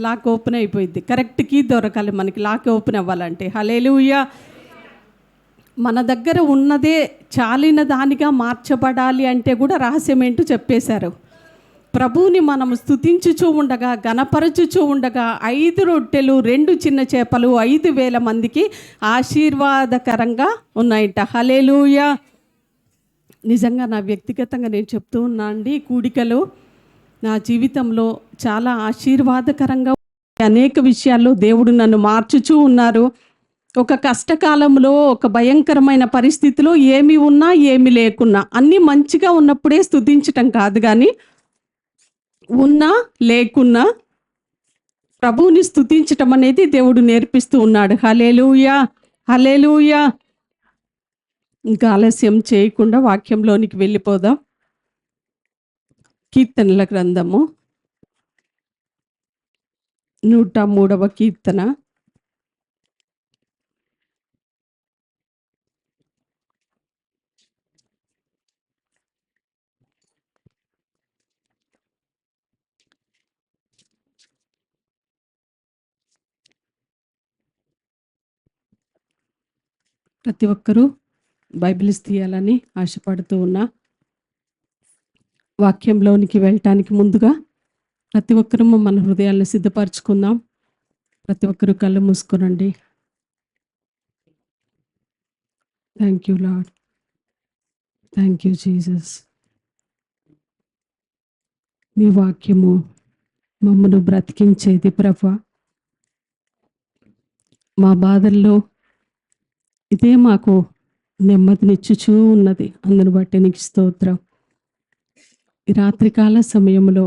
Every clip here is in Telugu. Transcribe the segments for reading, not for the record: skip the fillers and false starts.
లాక్ ఓపెన్ అయిపోయింది. కరెక్ట్ కీ దొరకాలి మనకి లాక్ ఓపెన్ అవ్వాలంటే. హల్లెలూయా. మన దగ్గర ఉన్నదే చాలిన దానిగా మార్చబడాలి అంటే కూడా రహస్యం ఏంటో చెప్పేశారు. ప్రభువుని మనం స్తుతించుచూ ఉండగా, గణపరచుచూ ఉండగా 5 రొట్టెలు 2 చిన్న చేపలు 5,000 మందికి ఆశీర్వాదకరంగా ఉన్నాయంట. హల్లెలూయా. నిజంగా నా వ్యక్తిగతంగా నేను చెప్తూ ఉన్నా అండి, కూడికలు నా జీవితంలో చాలా ఆశీర్వాదకరంగా అనేక విషయాల్లో దేవుడు నన్ను మార్చుచూ ఉన్నారు. ఒక కష్టకాలంలో, ఒక భయంకరమైన పరిస్థితిలో ఏమి ఉన్నా ఏమి లేకున్నా, అన్నీ మంచిగా ఉన్నప్పుడే స్తుతించటం కాదు, కానీ ఉన్నా లేకున్నా ప్రభువుని స్తుతించటం అనేది దేవుడు నేర్పిస్తూ ఉన్నాడు. హల్లెలూయా, హల్లెలూయా. ఇంకా ఆలస్యం చేయకుండా వాక్యంలోనికి వెళ్ళిపోదాం. కీర్తనల గ్రంథము 103వ కీర్తన. ప్రతి ఒక్కరూ బైబిల్స్ తీయాలని ఆశపడుతూ ఉన్నా. వాక్యంలోనికి వెళ్ళటానికి ముందుగా ప్రతి ఒక్కరూ మన హృదయాలను సిద్ధపరచుకుందాం. ప్రతి ఒక్కరూ కళ్ళు మూసుకోనండి. Thank you lord, thank you Jesus. మీ వాక్యము మమ్మను బ్రతికించేది ప్రభువా. మా బాధల్లో ఇదే మాకు నెమ్మదినిచ్చుచూ ఉన్నది. అందును బట్టి నీకు స్తోత్రం. ఈ రాత్రికాల సమయంలో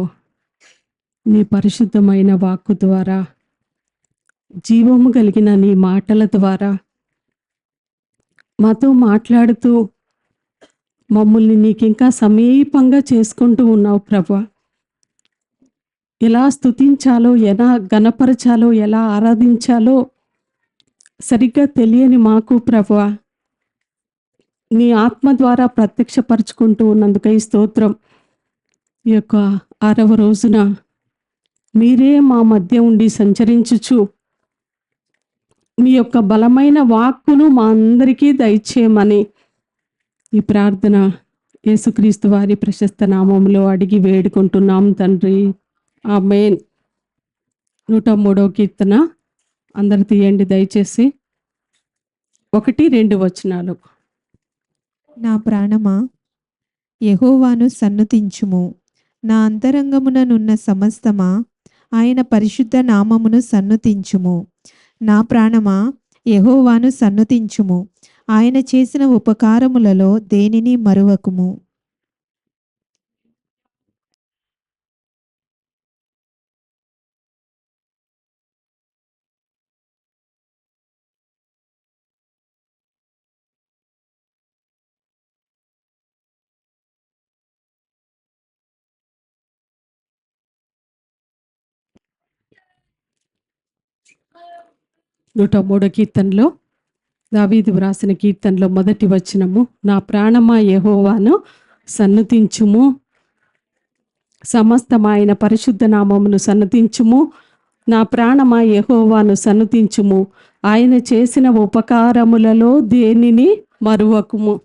నీ పరిశుద్ధమైన వాక్కు ద్వారా, జీవము కలిగిన నీ మాటల ద్వారా మాతో మాట్లాడుతూ మమ్మల్ని నీకింకా సమీపంగా చేసుకుంటూ ఉన్నావు ప్రభువా. ఎలా స్తుతించాలో, ఎలా గణపరచాలో, ఎలా ఆరాధించాలో సరిగ్గా తెలియని మాకు ప్రభువా, నీ ఆత్మ ద్వారా ప్రత్యక్షపరచుకుంటూ ఉన్నందుకై స్తోత్రం. ఈ యొక్క 6వ రోజున మీరే మా మధ్య ఉండి సంచరించుచు మీ యొక్క బలమైన వాక్కును మా అందరికీ దయచేయమని ఈ ప్రార్థన యేసుక్రీస్తు వారి ప్రశస్త నామములో అడిగి వేడుకుంటున్నాం తండ్రి. ఆమేన్. 103వ కీర్తన అందరు తీయండి దయచేసి. 1-2 వచనాలు. నా ప్రాణమా యెహోవాను సన్నుతించుము, నా అంతరంగముననున్న సమస్తమా ఆయన పరిశుద్ధ నామమును సన్నుతించుము. నా ప్రాణమా యెహోవాను సన్నుతించుము, ఆయన చేసిన ఉపకారములలో దేనిని మరువకుము. నూట 103 కీర్తనలో దావీదు వ్రాసిన కీర్తనలో మొదటి వచనము, నా ప్రాణమా యెహోవాను సన్నుతించుము, సమస్తమైన పరిశుద్ధ నామమును సన్నుతించుము. నా ప్రాణమా యెహోవాను సన్నుతించుము, ఆయన చేసిన ఉపకారములలో దేనిని మరువకుము.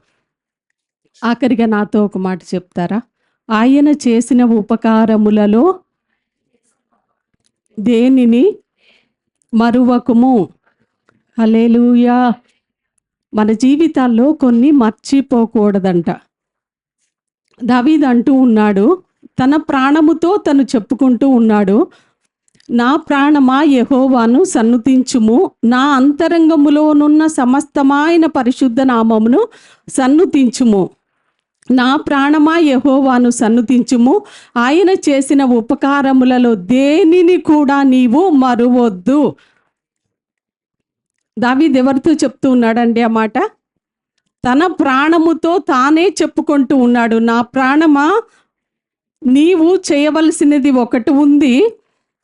ఆఖరిగా నాతో ఒక మాట చెప్తారా? ఆయన చేసిన ఉపకారములలో దేనిని మరువకుము. హల్లెలూయా. మన జీవితాల్లో కొన్ని మర్చిపోకూడదంట. దావీదు అంటూ ఉన్నాడు, తన ప్రాణముతో తను చెప్పుకుంటూ ఉన్నాడు, నా ప్రాణమా యెహోవాను సన్నుతించుము, నా అంతరంగములోనున్న సమస్తమైన పరిశుద్ధ నామమును సన్నుతించుము. నా ప్రాణమా యెహోవాను సన్నుతించుము, ఆయన చేసిన ఉపకారములలో దేనిని కూడా నీవు మరువొద్దు. దావీదు ఎవరితో చెప్తూ ఉన్నాడండి ఆ మాట? తన ప్రాణముతో తానే చెప్పుకుంటూ ఉన్నాడు, నా ప్రాణమా నీవు చేయవలసినది ఒకటి ఉంది,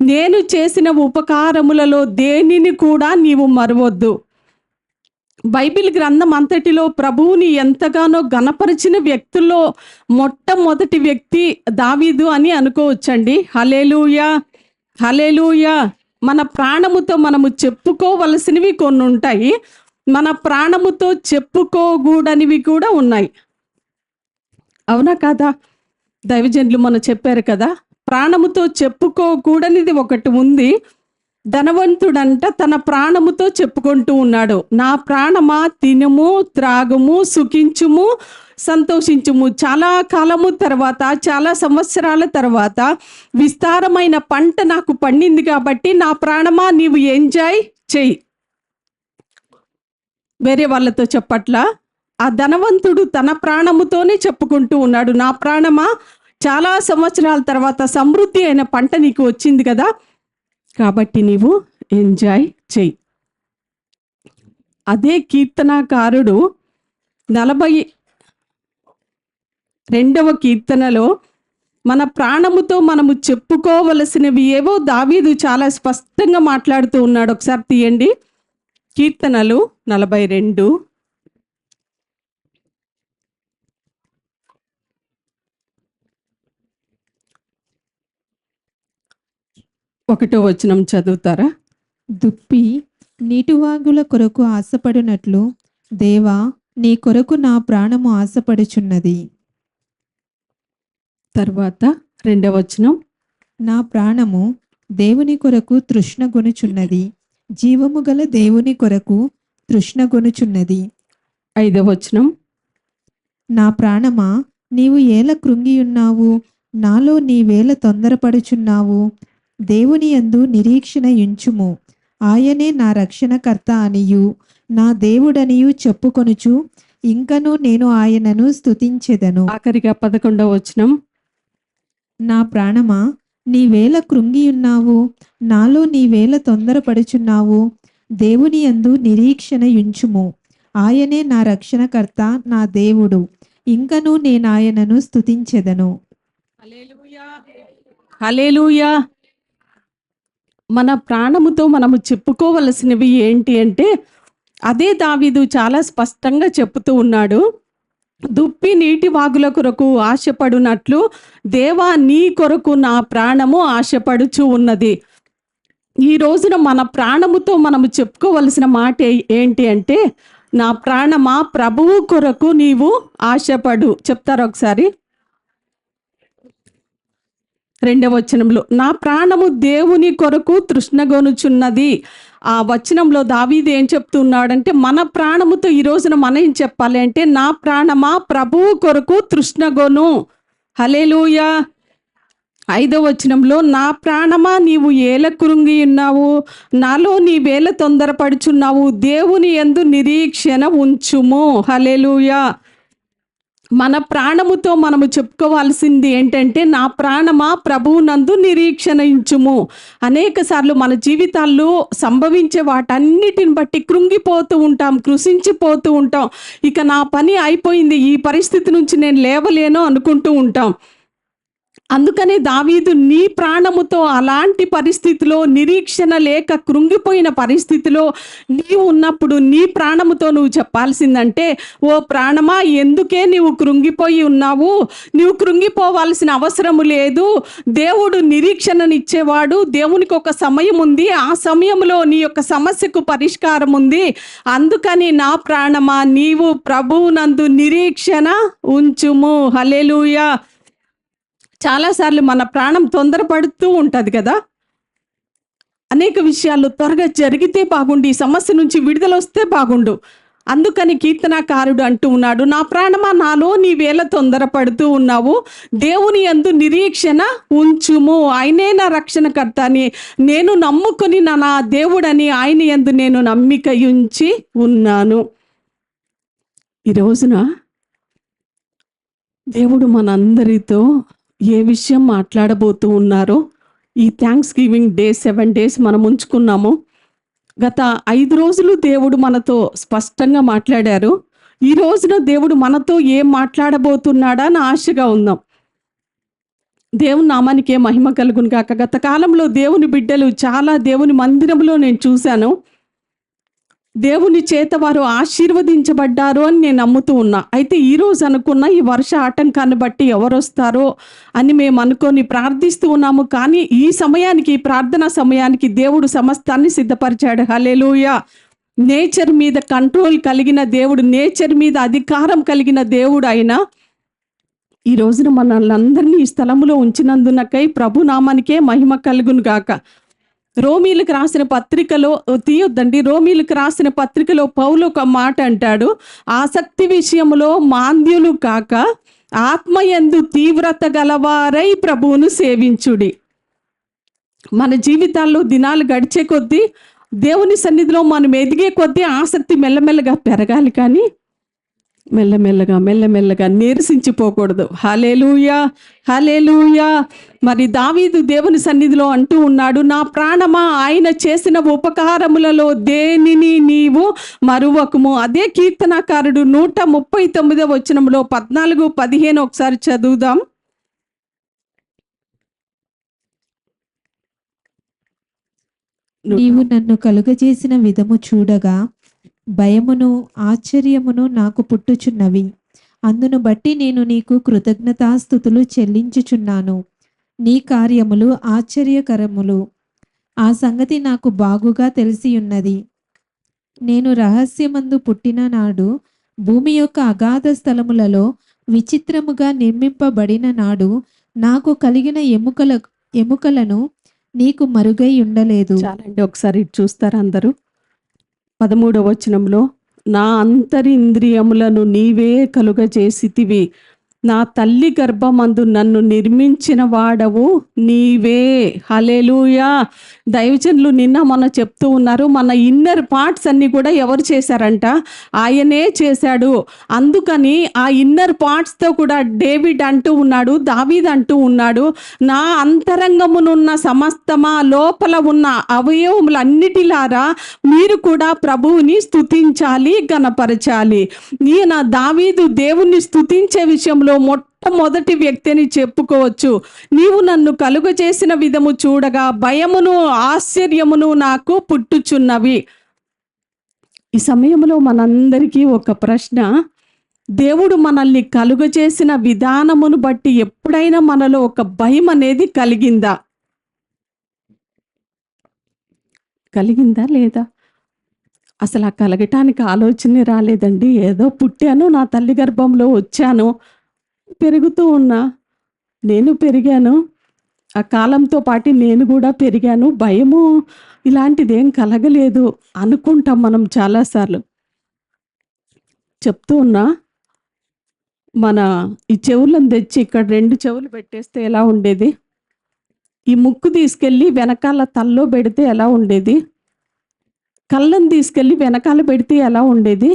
నేను చేసిన ఉపకారములలో దేనిని కూడా నీవు మరువొద్దు. బైబిల్ గ్రంథం అంతటిలో ప్రభువుని ఎంతగానో గణపరిచిన వ్యక్తుల్లో మొట్టమొదటి వ్యక్తి దావీదు అని అనుకోవచ్చండి. హల్లెలూయా. హల్లెలూయా. మన ప్రాణముతో మనము చెప్పుకోవలసినవి కొన్ని ఉంటాయి, మన ప్రాణముతో చెప్పుకోకూడనివి కూడా ఉన్నాయి. అవునా కాదా? దైవజనులు మొన్న చెప్పారు కదా, ప్రాణముతో చెప్పుకోకూడనిది ఒకటి ఉంది. ధనవంతుడంట తన ప్రాణముతో చెప్పుకుంటూ ఉన్నాడు, నా ప్రాణమా తినుము త్రాగుము సుఖించుము సంతోషించుము, చాలా కాలము తర్వాత చాలా సంవత్సరాల తర్వాత విస్తారమైన పంట నాకు పండింది కాబట్టి నా ప్రాణమా నీవు ఎంజాయ్ చెయ్యి. వేరే వాళ్ళతో చెప్పట్లా, ఆ ధనవంతుడు తన ప్రాణముతోనే చెప్పుకుంటూ ఉన్నాడు, నా ప్రాణమా చాలా సంవత్సరాల తర్వాత సమృద్ధి అయిన పంట నీకు వచ్చింది కదా, కాబట్టి నీవు ఎంజాయ్ చెయ్యి. అదే కీర్తనాకారుడు 42వ కీర్తనలో మన ప్రాణముతో మనము చెప్పుకోవలసినవి ఏవో దావీదు చాలా స్పష్టంగా మాట్లాడుతూ ఉన్నాడు. ఒకసారి తీయండి, కీర్తనలు 42 1వ వచనం చదువుతారా? దుప్పి నీటివాగుల కొరకు ఆశపడినట్లు దేవా నీ కొరకు నా ప్రాణము ఆశపడుచున్నది. తర్వాత 2వ వచనం, నా ప్రాణము దేవుని కొరకు తృష్ణగొనుచున్నది, జీవము గల దేవుని కొరకు తృష్ణగొనుచున్నది. 5వ వచనం, నా ప్రాణమా నీవు ఏల కృంగియున్నావు, నాలో నీవేల తొందరపడుచున్నావు. దేవుని యందు నిరీక్షణ ఉంచుము, ఆయనే నా రక్షణకర్త అనియు నా దేవుడనియు చెప్పుకొనుచు ఇంకను నేను ఆయనను స్తుతించెదను. ఆఖరిగా 11వ వచనం, నా ప్రాణమా నీవేల కృంగియున్నావు, నాలో నీవేల తొందరపడుచున్నావు. దేవుని యందు నిరీక్షణ ఉంచుము, ఆయనే నా రక్షణకర్త నా దేవుడు, ఇంకను నేను ఆయనను స్తుతించెదను. హల్లెలూయా. మన ప్రాణముతో మనము చెప్పుకోవలసినవి ఏంటి అంటే, అదే దావీదు చాలా స్పష్టంగా చెప్తూ ఉన్నాడు, దుప్పి నీటి వాగుల కొరకు ఆశపడునట్లు దేవా నీ కొరకు నా ప్రాణము ఆశపడుచు ఉన్నది. ఈ రోజున మన ప్రాణముతో మనము చెప్పుకోవలసిన మాట ఏంటి అంటే, నా ప్రాణమా ప్రభువు కొరకు నీవు ఆశపడు. చెప్తారా ఒకసారి? 2వ వచనంలో నా ప్రాణము దేవుని కొరకు తృష్ణగొనుచున్నది. ఆ వచనంలో దావీదు ఏం చెప్తున్నాడంటే, మన ప్రాణముతో ఈ రోజున మనం ఏం చెప్పాలి అంటే, నా ప్రాణమా ప్రభువు కొరకు తృష్ణగొను. హల్లెలూయా. 5వ వచనంలో నా ప్రాణమా నీవు ఏల కృంగి ఉన్నావు, నాలో నీవేల తొందరపడుచున్నావు, దేవుని యందు నిరీక్షణ ఉంచుము. హల్లెలూయా. మన ప్రాణముతో మనము చెప్పుకోవాల్సింది ఏంటంటే, నా ప్రాణమా ప్రభువునందు నిరీక్షణ ఉంచుము. అనేక సార్లు మన జీవితాల్లో సంభవించే వాటన్నిటిని బట్టి కృంగిపోతూ ఉంటాం, కృషించిపోతూ ఉంటాం. ఇక నా పని అయిపోయింది, ఈ పరిస్థితి నుంచి నేను లేవలేను అనుకుంటూ ఉంటాం. అందుకనే దావీదు నీ ప్రాణముతో అలాంటి పరిస్థితిలో, నిరీక్షణ లేక కృంగిపోయిన పరిస్థితిలో నీవు ఉన్నప్పుడు నీ ప్రాణముతో నువ్వు చెప్పాల్సిందంటే, ఓ ప్రాణమా ఎందుకే నీవు కృంగిపోయి ఉన్నావు, నీవు కృంగిపోవాల్సిన అవసరము లేదు. దేవుడు నిరీక్షణనిచ్చేవాడు, దేవునికి ఒక సమయం ఉంది, ఆ సమయంలో నీ యొక్క సమస్యకు పరిష్కారం ఉంది. అందుకని నా ప్రాణమా నీవు ప్రభువునందు నిరీక్షణ ఉంచుము. హల్లెలూయా. చాలాసార్లు మన ప్రాణం తొందరపడుతూ ఉంటుంది కదా, అనేక విషయాలు త్వరగా జరిగితే బాగుండు, ఈ సమస్య నుంచి విడుదల వస్తే బాగుండు. అందుకని కీర్తనాకారుడు అంటూ ఉన్నాడు, నా ప్రాణమా నాలో నీవేళ తొందరపడుతూ ఉన్నావు, దేవుని యందు నిరీక్షణ ఉంచుము, ఆయనే నా రక్షణకర్త అని నేను నమ్ముకొని నా దేవుడని ఆయన యందు నేను నమ్మిక ఉంచి ఉన్నాను. ఈ రోజున దేవుడు మనందరితో ఏ విషయం మాట్లాడబోతూ ఉన్నారో, ఈ థ్యాంక్స్ గివింగ్ డే 7 days మనం ఉంచుకున్నాము. గత 5 రోజులు దేవుడు మనతో స్పష్టంగా మాట్లాడారు. ఈ రోజున దేవుడు మనతో ఏం మాట్లాడబోతున్నాడా అని ఆశగా ఉందాం. దేవుని నామానికే మహిమ కలుగును గాక. గత కాలంలో దేవుని బిడ్డలు చాలా దేవుని మందిరంలో నేను చూశాను. దేవుని చేత వారు ఆశీర్వదించబడ్డారు అని నేను నమ్ముతూ ఉన్నా. అయితే ఈరోజు అనుకున్న ఈ వర్ష ఆటంకాన్ని బట్టి ఎవరు వస్తారో అని మేము అనుకొని ప్రార్థిస్తూ ఉన్నాము. కానీ ఈ సమయానికి, ఈ ప్రార్థనా సమయానికి దేవుడు సమస్తాన్ని సిద్ధపరిచాడు. హల్లెలూయా. నేచర్ మీద కంట్రోల్ కలిగిన దేవుడు, నేచర్ మీద అధికారం కలిగిన దేవుడు ఆయన ఈ రోజున మనల్ని అందరినీ ఈ స్థలములో ఉంచినందునకై ప్రభు నామానికే మహిమ కలుగును గాక. రోమీలకు రాసిన పత్రికలో తీయొద్దండి, రోమీలకు రాసిన పత్రికలో పౌలు ఒక మాట అంటాడు, ఆసక్తి విషయములో మాంద్యులు కాక ఆత్మయందు తీవ్రత గలవారై ప్రభువును సేవించుడి. మన జీవితాల్లో దినాలు గడిచే కొద్దీ, దేవుని సన్నిధిలో మనం ఎదిగే కొద్దీ ఆసక్తి మెల్లమెల్లగా పెరగాలి, కానీ మెల్లమెల్లగా నీరసించిపోకూడదు. హల్లెలూయా, హల్లెలూయా. మరి దావీదు దేవుని సన్నిధిలో అంటూ ఉన్నాడు, నా ప్రాణమా ఆయన చేసిన ఉపకారములలో దేనిని నీవు మరువకుము. అదే కీర్తనాకారుడు 139వ వచనంలో 14-15 ఒకసారి చదువుదాం. నీవు నన్ను కలుగజేసిన విధము చూడగా భయమును ఆశ్చర్యమును నాకు పుట్టుచున్నవి. అందును బట్టి నేను నీకు కృతజ్ఞతాస్తుతులు చెల్లించుచున్నాను. నీ కార్యములు ఆశ్చర్యకరములు, ఆ సంగతి నాకు బాగుగా తెలిసి ఉన్నది. నేను రహస్యమందు పుట్టిన నాడు, భూమి యొక్క అగాధ స్థలములలో విచిత్రముగా నిర్మింపబడిన నాడు, నాకు కలిగిన ఎముకలను నీకు మరుగై ఉండలేదు. చాలండి, ఒకసారి చూస్తారా అందరూ? 13వ వచనంలో, నా అంతరింద్రియములను నీవే కలుగజేసితివి, నా తల్లి గర్భమందు నన్ను నిర్మించిన వాడవు నీవే. హల్లెలూయా. దైవజనులు నిన్న మొన్న చెప్తూ ఉన్నారు, మన ఇన్నర్ పార్ట్స్ అన్ని కూడా ఎవరు చేశారంట? ఆయనే చేశాడు. అందుకని ఆ ఇన్నర్ పార్ట్స్తో కూడా డేవిడ్ అంటూ ఉన్నాడు, దావీద్ అంటూ ఉన్నాడు, నా అంతరంగమునున్న సమస్తమా, లోపల ఉన్న అవయవములన్నిటిలారా మీరు కూడా ప్రభువుని స్తుతించాలి, గణపరచాలి. ఈయన దావీదు దేవుణ్ణి స్తుతించే విషయంలో మొట్టమొదటి వ్యక్తిని చెప్పుకోవచ్చు. నీవు నన్ను కలుగజేసిన విధము చూడగా భయమును ఆశ్చర్యమును నాకు పుట్టుచున్నవి. ఈ సమయంలో మనందరికీ ఒక ప్రశ్న, దేవుడు మనల్ని కలుగజేసిన విధానమును బట్టి ఎప్పుడైనా మనలో ఒక భయం అనేది కలిగిందా లేదా? అసలు ఆ కలగటానికి ఆలోచనే రాలేదండి. ఏదో పుట్టాను, నా తల్లి గర్భంలో వచ్చాను, పెరుగుతూ ఉన్నా, నేను పెరిగాను, ఆ కాలంతో పాటు నేను కూడా పెరిగాను, భయము ఇలాంటిదేం కలగలేదు అనుకుంటాం మనం చాలాసార్లు. చెప్తూ ఉన్నా, మన ఈ చెవులను తెచ్చి ఇక్కడ 2 చెవులు పెట్టేస్తే ఎలా ఉండేది? ఈ ముక్కు తీసుకెళ్ళి వెనకాల తల్లో పెడితే ఎలా ఉండేది? కళ్ళను తీసుకెళ్ళి వెనకాల పెడితే ఎలా ఉండేది?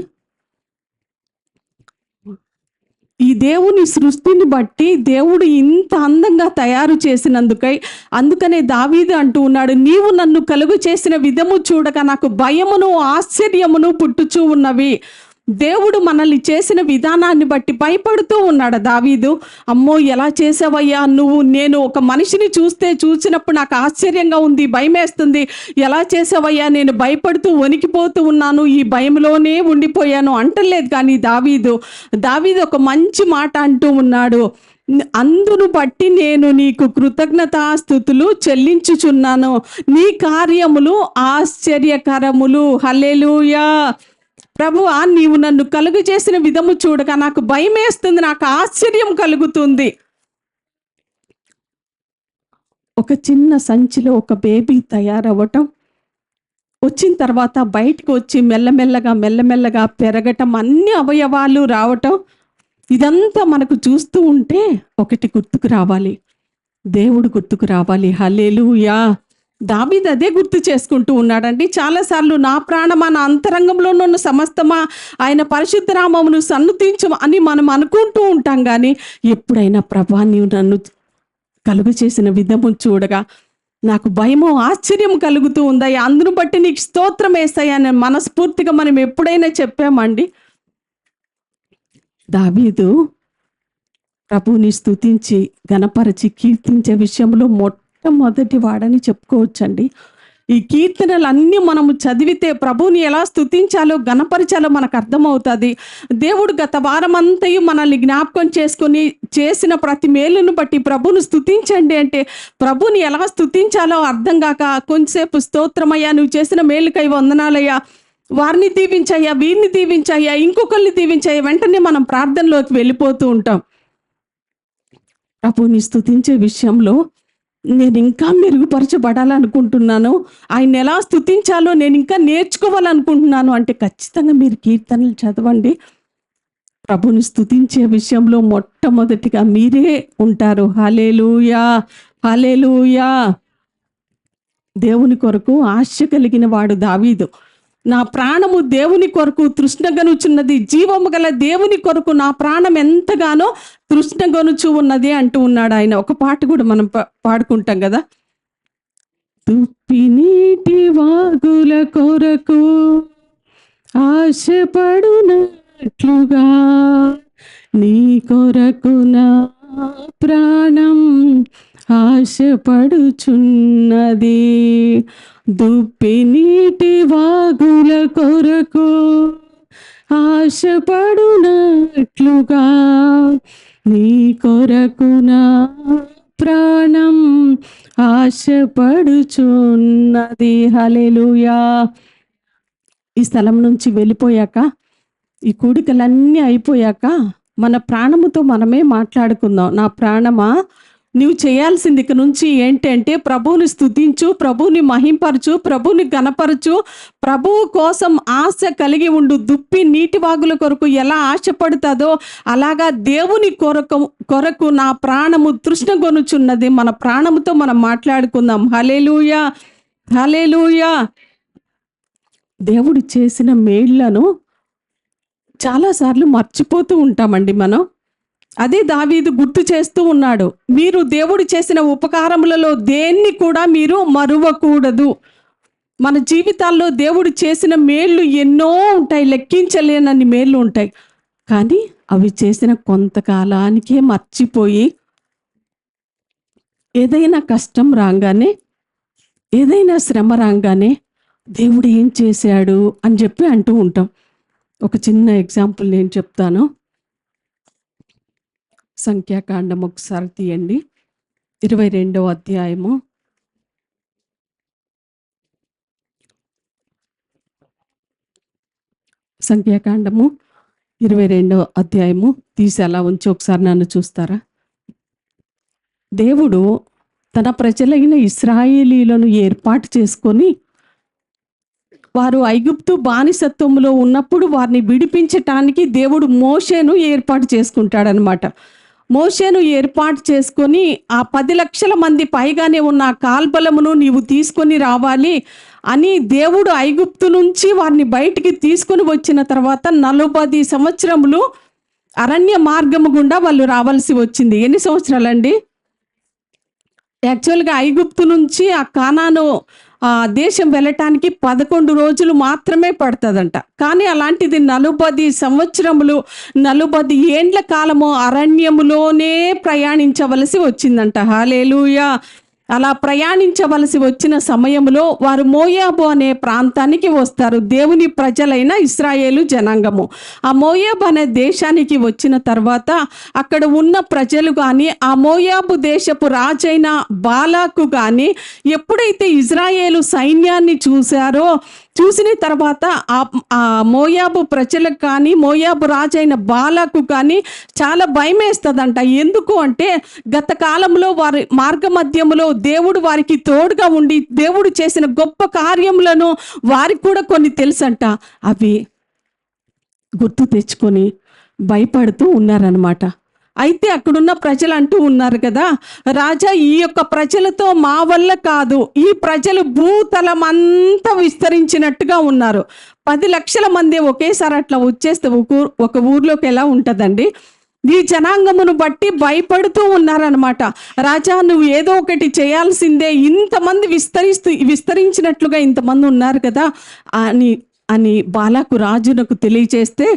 ఈ దేవుని సృష్టిని బట్టి దేవుడు ఇంత అందంగా తయారు అందుకనే దావీదు అంటూ ఉన్నాడు, నీవు నన్ను కలుగు చేసిన విధము చూడగా నాకు భయమును ఆశ్చర్యమును పుట్టుచూ ఉన్నవి. దేవుడు మనల్ని చేసిన విధానాన్ని బట్టి భయపడుతూ ఉన్నాడు దావీదు. అమ్మో, ఎలా చేసావయ్యా నువ్వు? నేను ఒక మనిషిని చూసినప్పుడు నాకు ఆశ్చర్యంగా ఉంది, భయమేస్తుంది. ఎలా చేసావయ్యా? నేను భయపడుతూ వణికిపోతూ ఉన్నాను, ఈ భయంలోనే ఉండిపోయాను అంటలేదు. కానీ దావీదు ఒక మంచి మాట అంటూ ఉన్నాడు, అందును బట్టి నేను నీకు కృతజ్ఞతాస్తుతులు చెల్లించుచున్నాను, నీ కార్యములు ఆశ్చర్యకరములు. హల్లెలూయా. ప్రభువా, నీవు నన్ను కలుగు చేసిన విధము చూడగా నాకు భయం వేస్తుంది, నాకు ఆశ్చర్యం కలుగుతుంది. ఒక చిన్న సంచిలో ఒక బేబీ తయారవ్వటం, వచ్చిన తర్వాత బయటకు వచ్చి మెల్లమెల్లగా పెరగటం, అన్ని అవయవాలు రావటం, ఇదంతా మనకు చూస్తూ ఉంటే ఒకటి గుర్తుకు రావాలి, దేవుడు గుర్తుకు రావాలి. హల్లెలూయా. దావీదు అదే గుర్తు చేసుకుంటూ ఉన్నాడండి చాలాసార్లు, నా ప్రాణమా, నా అంతరంగంలో ఉన్న సమస్తమా ఆయన పరిశుద్ధ నామమును సన్నుతించు అని మనం అనుకుంటూ ఉంటాం. కానీ ఎప్పుడైనా ప్రభా, నీవు నన్ను కలుగు చేసిన విధము చూడగా నాకు భయము ఆశ్చర్యం కలుగుతూ ఉందయ్యా, అందును బట్టి నీకు స్తోత్రం వేస్తాయా అని మనస్ఫూర్తిగా మనం ఎప్పుడైనా చెప్పామండి? దావీదు ప్రభువుని స్తుతించి గణపరచి కీర్తించే విషయంలో మొట్టమొదటి వాడని చెప్పుకోవచ్చండి. ఈ కీర్తనలు అన్నీ మనము చదివితే ప్రభువుని ఎలా స్తుతించాలో గణపరచాలో మనకు అర్థమవుతుంది. దేవుడు గత వారమంతయు మనల్ని జ్ఞాపకం చేసుకొని చేసిన ప్రతి మేలును బట్టి ప్రభువును స్తుతించండి అంటే ప్రభువుని ఎలా స్తుతించాలో అర్థం కాక కొంచెంసేపు స్తోత్రమయ్యా, నువ్వు చేసిన మేలుకై వందనాలయ్యా, వారిని దీవించయ్యా, వీరిని దీవించయ్యా, ఇంకొకరిని దీవించయ్యా, వెంటనే మనం ప్రార్థనలోకి వెళ్ళిపోతూ ఉంటాం. ప్రభువుని స్తుతించే విషయంలో నేను ఇంకా మెరుగుపరచబడాలనుకుంటున్నాను, ఆయన ఎలా స్తుతించాలో నేను ఇంకా నేర్చుకోవాలనుకుంటున్నాను అంటే ఖచ్చితంగా మీరు కీర్తనలు చదవండి. ప్రభుని స్తుతించే విషయంలో మొట్టమొదటిగా మీరే ఉంటారు. హల్లెలూయా, హల్లెలూయా. దేవుని కొరకు ఆశ కలిగిన వాడు దావీదు. నా ప్రాణము దేవుని కొరకు తృష్ణగనుచున్నది, జీవము గల దేవుని కొరకు నా ప్రాణం ఎంతగానో తృష్ణగొనుచు ఉన్నది అంటూ ఉన్నాడు ఆయన. ఒక పాట కూడా మనం పాడుకుంటాం కదా. తుప్పి నీటి వాగుల కొరకు ఆశపడునట్లుగా నీ కొరకు నా ప్రాణం ఆశపడుచున్నది. దుప్పి నీటి వాగుల కొరకు ఆశపడునట్లుగా నీ కొరకు నా ప్రాణం ఆశపడుచున్నది. హల్లెలూయా. ఈ స్థలం నుంచి వెళ్ళిపోయాక, ఈ కూడికలన్నీ అయిపోయాక మన ప్రాణముతో మనమే మాట్లాడుకుందాం. నా ప్రాణమా, నువ్వు చేయాల్సింది ఇక నుంచి ఏంటంటే ప్రభువుని స్తుతించు, ప్రభువుని మహింపరచు, ప్రభువుని గణపరచు, ప్రభువు కోసం ఆశ కలిగి ఉండు. దుప్పి నీటి వాగుల కొరకు ఎలా ఆశపడుతుందో అలాగా దేవుని కొరకు నా ప్రాణము తృష్ణగొనుచున్నది. మన ప్రాణముతో మనం మాట్లాడుకుందాం. హల్లెలూయా, హల్లెలూయా. దేవుడు చేసిన మేళ్లను చాలాసార్లు మర్చిపోతూ ఉంటామండి మనం. అదే దావీదు గుర్తు చేస్తూ ఉన్నాడు, మీరు దేవుడు చేసిన ఉపకారములలో దేన్ని కూడా మీరు మరువకూడదు. మన జీవితాల్లో దేవుడు చేసిన మేళ్ళు ఎన్నో ఉంటాయి, లెక్కించలేనన్ని మేళ్ళు ఉంటాయి. కానీ అవి చేసిన కొంతకాలానికే మర్చిపోయి ఏదైనా కష్టం రాగానే, ఏదైనా శ్రమ రాగానే దేవుడు ఏం చేశాడు అని చెప్పి అంటూ ఉంటాం. ఒక చిన్న ఎగ్జాంపుల్ నేను చెప్తాను. సంఖ్యాకాండం ఒకసారి తీయండి, 22వ అధ్యాయము. సంఖ్యాకాండము 22వ అధ్యాయము తీసి అలా ఉంచి ఒకసారి నన్ను చూస్తారా? దేవుడు తన ప్రజలైన ఇశ్రాయేలీలను ఏర్పాటు చేసుకొని వారు ఐగుప్తు బానిసత్వంలో ఉన్నప్పుడు వారిని విడిపించటానికి దేవుడు మోషేను ఏర్పాటు చేసుకుంటాడనమాట. మోషేను ఏర్పాటు చేసుకొని ఆ 10 లక్షల మంది పైగానే ఉన్న ఆ కాల్బలమును నీవు తీసుకొని రావాలి అని దేవుడు ఐగుప్తు నుంచి వారిని బయటికి తీసుకొని వచ్చిన తర్వాత 40 సంవత్సరములు అరణ్య మార్గము గుండా వాళ్ళు రావాల్సి వచ్చింది. ఎన్ని సంవత్సరాలండి? యాక్చువల్గా ఐగుప్తు నుంచి ఆ కానాను దేశం వెళ్ళటానికి 11 రోజులు మాత్రమే పడుతుందంట. కానీ అలాంటిది 40 సంవత్సరములు, 40 ఏండ్ల కాలము అరణ్యములోనే ప్రయాణించవలసి వచ్చిందంట. హల్లెలూయా. అలా ప్రయాణించవలసి వచ్చిన సమయంలో వారు మోయాబు అనే ప్రాంతానికి వస్తారు, దేవుని ప్రజలైన ఇశ్రాయేలు జనాంగము. ఆ మోయాబు అనే దేశానికి వచ్చిన తర్వాత అక్కడ ఉన్న ప్రజలు కానీ, ఆ మోయాబు దేశపు రాజైన బాలాకు కానీ ఎప్పుడైతే ఇజ్రాయేలు సైన్యాన్ని చూసిన తర్వాత ఆ మోయాబు ప్రజలకు కానీ, మోయాబు రాజైన బాలాకు కానీ చాలా భయం వేస్తుందంట. ఎందుకు అంటే గత కాలంలో వారి మార్గ మధ్యములో దేవుడు వారికి తోడుగా ఉండి దేవుడు చేసిన గొప్ప కార్యములను వారికి కూడా కొన్ని తెలుసంట. అవి గుర్తు తెచ్చుకొని భయపడుతూ ఉన్నారనమాట. అయితే అక్కడున్న ప్రజలు అంటూ ఉన్నారు కదా, రాజా ఈ యొక్క ప్రజలతో మా వల్ల కాదు, ఈ ప్రజలు భూతలమంతా విస్తరించినట్టుగా ఉన్నారు. 10 లక్షల మంది ఒకేసారి అట్లా వచ్చేస్తే ఒక ఊర్లోకి ఎలా ఉంటుందండి? ఈ జనాంగమును బట్టి భయపడుతూ ఉన్నారనమాట. రాజా నువ్వు ఏదో ఒకటి చేయాల్సిందే, ఇంతమంది విస్తరించినట్లుగా ఇంతమంది ఉన్నారు కదా అని బాలాకు రాజునకు తెలియచేస్తే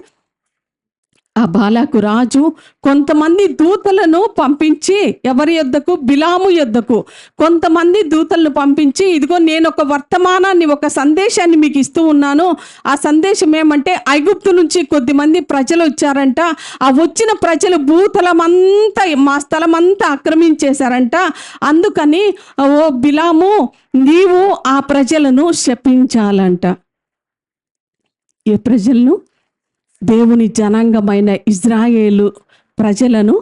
ఆ బాలాకు రాజు కొంతమంది దూతలను పంపించి ఎవరి యొద్దకు, బిలాము యొద్దకు కొంతమంది దూతలను పంపించి, ఇదిగో నేను ఒక వర్తమానాన్ని, ఒక సందేశాన్ని మీకు ఇస్తూ ఉన్నాను. ఆ సందేశం ఏమంటే, ఐగుప్తు నుంచి కొద్దిమంది ప్రజలు వచ్చారంట. ఆ వచ్చిన ప్రజలు భూతలమంతా, మా స్థలమంతా ఆక్రమించేశారంట. అందుకని ఓ బిలాము, నీవు ఆ ప్రజలను శపించాలంట. ఏ ప్రజలను? దేవుని జనాంగమైన ఇజ్రాయేలు ప్రజలను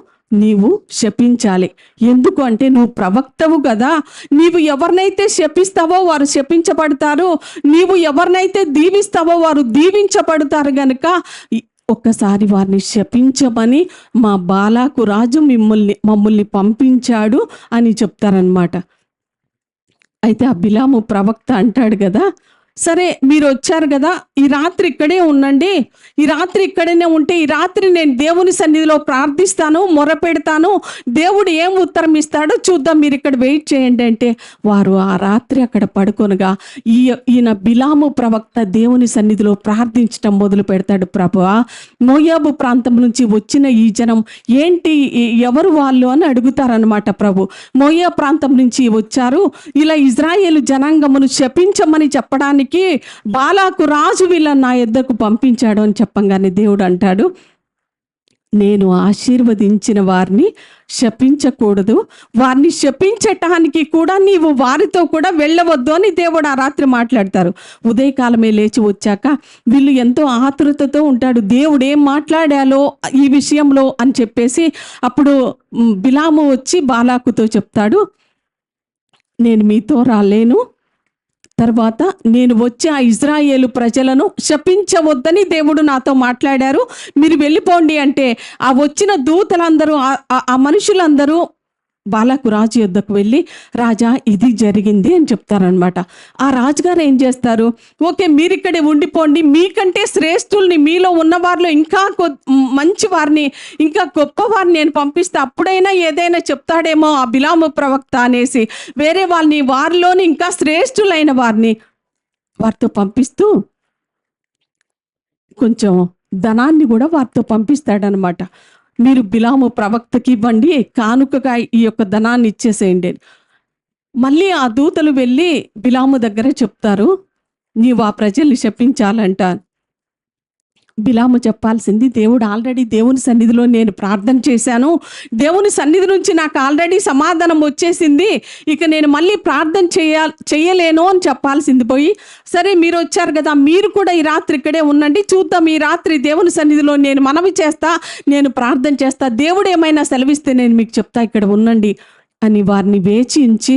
నీవు శపించాలి. ఎందుకు అంటే, నువ్వు ప్రవక్తవు కదా. నీవు ఎవరినైతే శపిస్తావో వారు శపించబడతారు, నీవు ఎవరినైతే దీవిస్తావో వారు దీవించబడతారు. గనుక ఒక్కసారి వారిని శపించమని మా బాలాకు రాజు మమ్మల్ని పంపించాడు అని చెప్తారనమాట. అయితే ఆ బిలాము ప్రవక్త అంటాడు కదా, సరే మీరు వచ్చారు కదా, ఈ రాత్రి ఇక్కడే ఉండండి, ఈ రాత్రి ఇక్కడనే ఉంటే ఈ రాత్రి నేను దేవుని సన్నిధిలో ప్రార్థిస్తాను, మొరపెడతాను, దేవుడు ఏం ఉత్తరం ఇస్తాడో చూద్దాం, మీరు ఇక్కడ వెయిట్ చేయండి అంటే, వారు ఆ రాత్రి అక్కడ పడుకొనగా ఈయన బిలాము ప్రవక్త దేవుని సన్నిధిలో ప్రార్థించడం మొదలు పెడతాడు. ప్రభువా, మోయాబు ప్రాంతం నుంచి వచ్చిన ఈ జనం ఏంటి, ఎవరు వాళ్ళు అని అడుగుతారనమాట. ప్రభు, మోయా ప్రాంతం నుంచి వచ్చారు, ఇలా ఇజ్రాయేలు జనాంగమును శపించమని చెప్పడానికి బాలాకు రాజు వీళ్ళని నా యొద్దకు పంపించాడు అని చెప్పంగానే దేవుడు అంటాడు, నేను ఆశీర్వదించిన వారిని శపించకూడదు, వారిని శపించటానికి కూడా నీవు వారితో కూడా వెళ్ళవద్దు అని దేవుడు ఆ రాత్రి మాట్లాడతారు. ఉదయకాలమే లేచి వచ్చాక వీళ్ళు ఎంతో ఆతృతతో ఉంటాడు, దేవుడు ఏం మాట్లాడాలో ఈ విషయంలో అని చెప్పేసి. అప్పుడు బిలాము వచ్చి బాలాకుతో చెప్తాడు, నేను మీతో రాలేను, తర్వాత నేను వచ్చి ఆ ఇజ్రాయేలు ప్రజలను శపించవద్దని దేవుడు నాతో మాట్లాడారు, మీరు వెళ్ళిపోండి అంటే, ఆ వచ్చిన దూతలందరూ, ఆ మనుషులందరూ బాలాకు రాజు యొద్దకు వెళ్ళి, రాజా ఇది జరిగింది అని చెప్తారనమాట. ఆ రాజుగారు ఏం చేస్తారు, ఓకే మీరు ఇక్కడే ఉండిపోండి, మీకంటే శ్రేష్ఠుల్ని, మీలో ఉన్న వారిలో ఇంకా మంచి వారిని, ఇంకా గొప్ప వారిని నేను పంపిస్తే అప్పుడైనా ఏదైనా చెప్తాడేమో ఆ బిలాము ప్రవక్త అనేసి వేరే వాళ్ళని, వారిలోని ఇంకా శ్రేష్ఠులైన వారిని వారితో పంపిస్తూ కొంచెం ధనాన్ని కూడా వారితో పంపిస్తాడనమాట. మీరు బిలాము ప్రవక్తకి ఇవ్వండి, కానుకగా ఈ యొక్క ధనాన్ని ఇచ్చేసేయండి. మళ్ళీ ఆ దూతలు వెళ్ళి బిలాము దగ్గర చెప్తారు, నీవు ఆ ప్రజల్ని శపించాలంట. బిలాము చెప్పాల్సింది, దేవుడు ఆల్రెడీ దేవుని సన్నిధిలో నేను ప్రార్థన చేశాను, దేవుని సన్నిధి నుంచి నాకు ఆల్రెడీ సమాధానం వచ్చేసింది, ఇక నేను మళ్ళీ ప్రార్థన చేయలేను అని చెప్పాల్సింది పోయి, సరే మీరు వచ్చారు కదా, మీరు కూడా ఈ రాత్రి ఇక్కడే ఉండండి, చూద్దాం ఈ రాత్రి దేవుని సన్నిధిలో నేను మనవి చేస్తా, నేను ప్రార్థన చేస్తా, దేవుడు ఏమైనా సెలవిస్తే నేను మీకు చెప్తా, ఇక్కడ ఉండండి అని వారిని వేచించి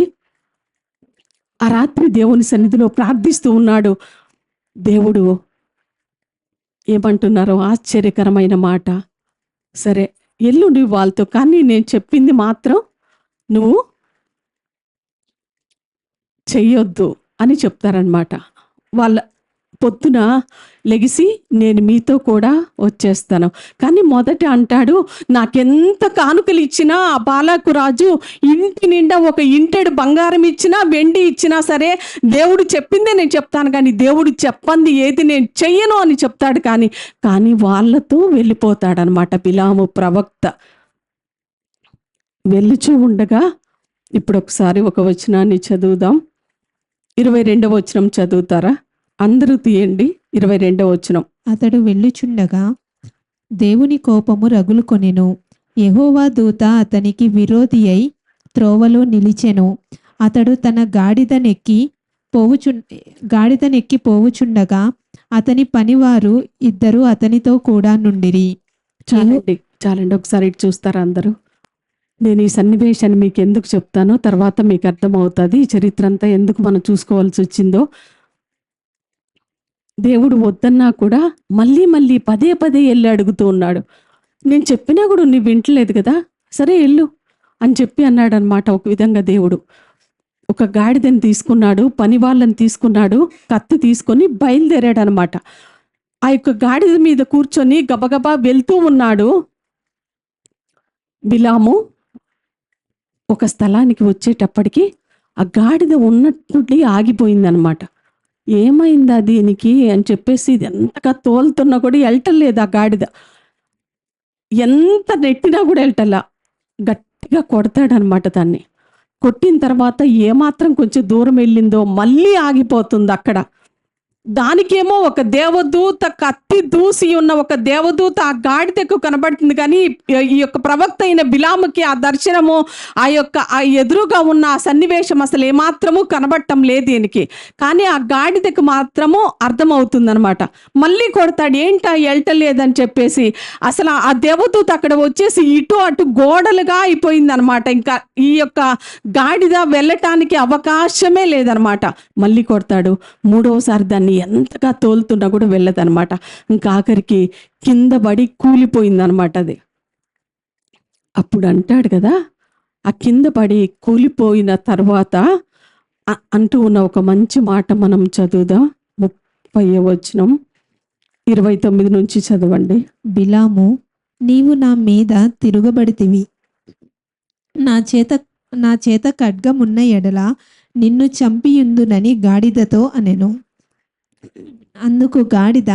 ఆ రాత్రి దేవుని సన్నిధిలో ప్రార్థిస్తూ ఉన్నాడు. దేవుడు ఏమంటున్నారో ఆశ్చర్యకరమైన మాట, సరే ఎల్లు నువ్వు వాళ్ళతో, కానీ నేను చెప్పింది మాత్రం నువ్వు చెయ్యొద్దు అని చెప్తారనమాట. వాళ్ళ పొద్దున లెగిసి నేను మీతో కూడా వచ్చేస్తాను, కానీ మొదట అంటాడు, నాకెంత కానుకలు ఇచ్చినా ఆ బాలాకు రాజు ఇంటి నిండా ఒక ఇంటెడు బంగారం ఇచ్చినా వెండి ఇచ్చినా సరే దేవుడు చెప్పిందే నేను చెప్తాను, కానీ దేవుడు చెప్పంది ఏది నేను చెయ్యను అని చెప్తాడు. కానీ వాళ్ళతో వెళ్ళిపోతాడనమాట బిలాము ప్రవక్త. వెళ్ళుచూ ఉండగా ఇప్పుడు ఒకసారి ఒక వచనాన్ని చదువుదాం. 22వ వచనం చదువుతారా? అందరూ తీయండి. 22వ వచనం. అతడు వెళ్ళుచుండగా దేవుని కోపము రగులుకొనెను, యెహోవా దూత అతనికి విరోధి అయి త్రోవలో నిలిచెను. అతడు తన గాడిదనెక్కి పోవుచుండగా అతని పనివారు ఇద్దరు అతనితో కూడా నుండిరి. చాలండి ఒకసారి ఇటు చూస్తారా అందరూ? నేను ఈ సన్నివేశాన్ని మీకు ఎందుకు చెప్తానో తర్వాత మీకు అర్థమవుతుంది, ఈ చరిత్ర అంతా ఎందుకు మనం చూసుకోవాల్సి వచ్చిందో. దేవుడు వద్దన్నా కూడా మళ్ళీ మళ్ళీ పదే పదే వెళ్ళి అడుగుతూ ఉన్నాడు. నేను చెప్పినా కూడా నువ్వు వింటలేదు కదా, సరే వెళ్ళు అని చెప్పి అన్నాడు అనమాట. ఒక విధంగా దేవుడు ఒక గాడిదని తీసుకున్నాడు, పని వాళ్ళని తీసుకున్నాడు, కత్తి తీసుకొని బయలుదేరాడు అనమాట. ఆ యొక్క గాడిద మీద కూర్చొని గబగబా వెళ్తూ ఉన్నాడు. బిలాము ఒక స్థలానికి వచ్చేటప్పటికి ఆ గాడిద ఉన్నట్టుండి ఆగిపోయిందనమాట. ఏమైందా దీనికి అని చెప్పేసి ఇది ఎంతగా తోలుతున్నా కూడా వెళ్ళటం లేదు ఆ గాడిద. ఎంత నెట్టినా కూడా వెళ్ళటల్లా, గట్టిగా కొడతాడనమాట దాన్ని. కొట్టిన తర్వాత ఏమాత్రం కొంచెం దూరం వెళ్ళిందో మళ్ళీ ఆగిపోతుంది అక్కడ. దానికేమో ఒక దేవదూత, కత్తి దూసి ఉన్న ఒక దేవదూత ఆ గాడిదకు కనబడుతుంది. కానీ ఈ యొక్క ప్రవక్త అయిన బిలాముకి ఆ దర్శనము, ఆ ఎదురుగా ఉన్న ఆ సన్నివేశం అసలు ఏమాత్రము కనబడటం లేదు దీనికి. కానీ ఆ గాడిదకు మాత్రము అర్థమవుతుంది అనమాట. మళ్ళీ కొడతాడు, ఏంటా వెళ్ళటలేదని చెప్పేసి. అసలు ఆ దేవదూత అక్కడ వచ్చేసి ఇటు అటు గోడలుగా అయిపోయింది అనమాట. ఇంకా ఈ యొక్క గాడిద వెళ్ళటానికి అవకాశమే లేదనమాట. మళ్ళీ కొడతాడు, మూడవసారి దాన్ని ఎంతగా తోలుతున్నా కూడా వెళ్ళదనమాట. ఇంకా ఆఖరికి కింద పడి కూలిపోయిందనమాట అది. అప్పుడు అంటాడు కదా, ఆ కింద పడి కూలిపోయిన తర్వాత అంటూ ఉన్న ఒక మంచి మాట మనం చదువుదాం. 30వ వచనం 29 నుంచి చదవండి. బిలాము, నీవు నా మీద తిరుగబడితివి, నా చేత ఖడ్గమున్న ఎడల నిన్ను చంపియుందునని గాడిదతో అనెను. అందుకు గాడిద,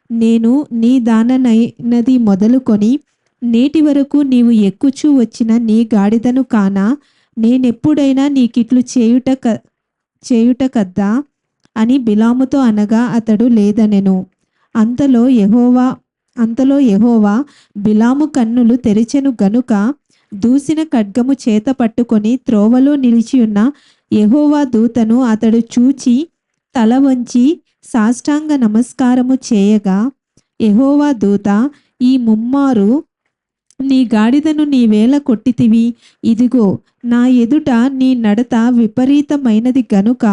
నేను నీ దాననైనది మొదలుకొని నేటి వరకు నీవు ఎక్కుచూ వచ్చిన నీ గాడిదను కానా, నేనెప్పుడైనా నీకిట్లు చేయుట కద్దా అని బిలాముతో అనగా అతడు లేదనెను. అంతలో యెహోవా బిలాము కన్నులు తెరిచెను గనుక దూసిన ఖడ్గము చేత పట్టుకొని త్రోవలో నిలిచియున్న యెహోవా దూతను అతడు చూచి తల వంచి సాష్టాంగ నమస్కారము చేయగా, యెహోవా దూత, ఈ ముమ్మారు నీ గాడిదను నీవేళ కొట్టితివి, ఇదిగో నా ఎదుట నీ నడత విపరీతమైనది గనుక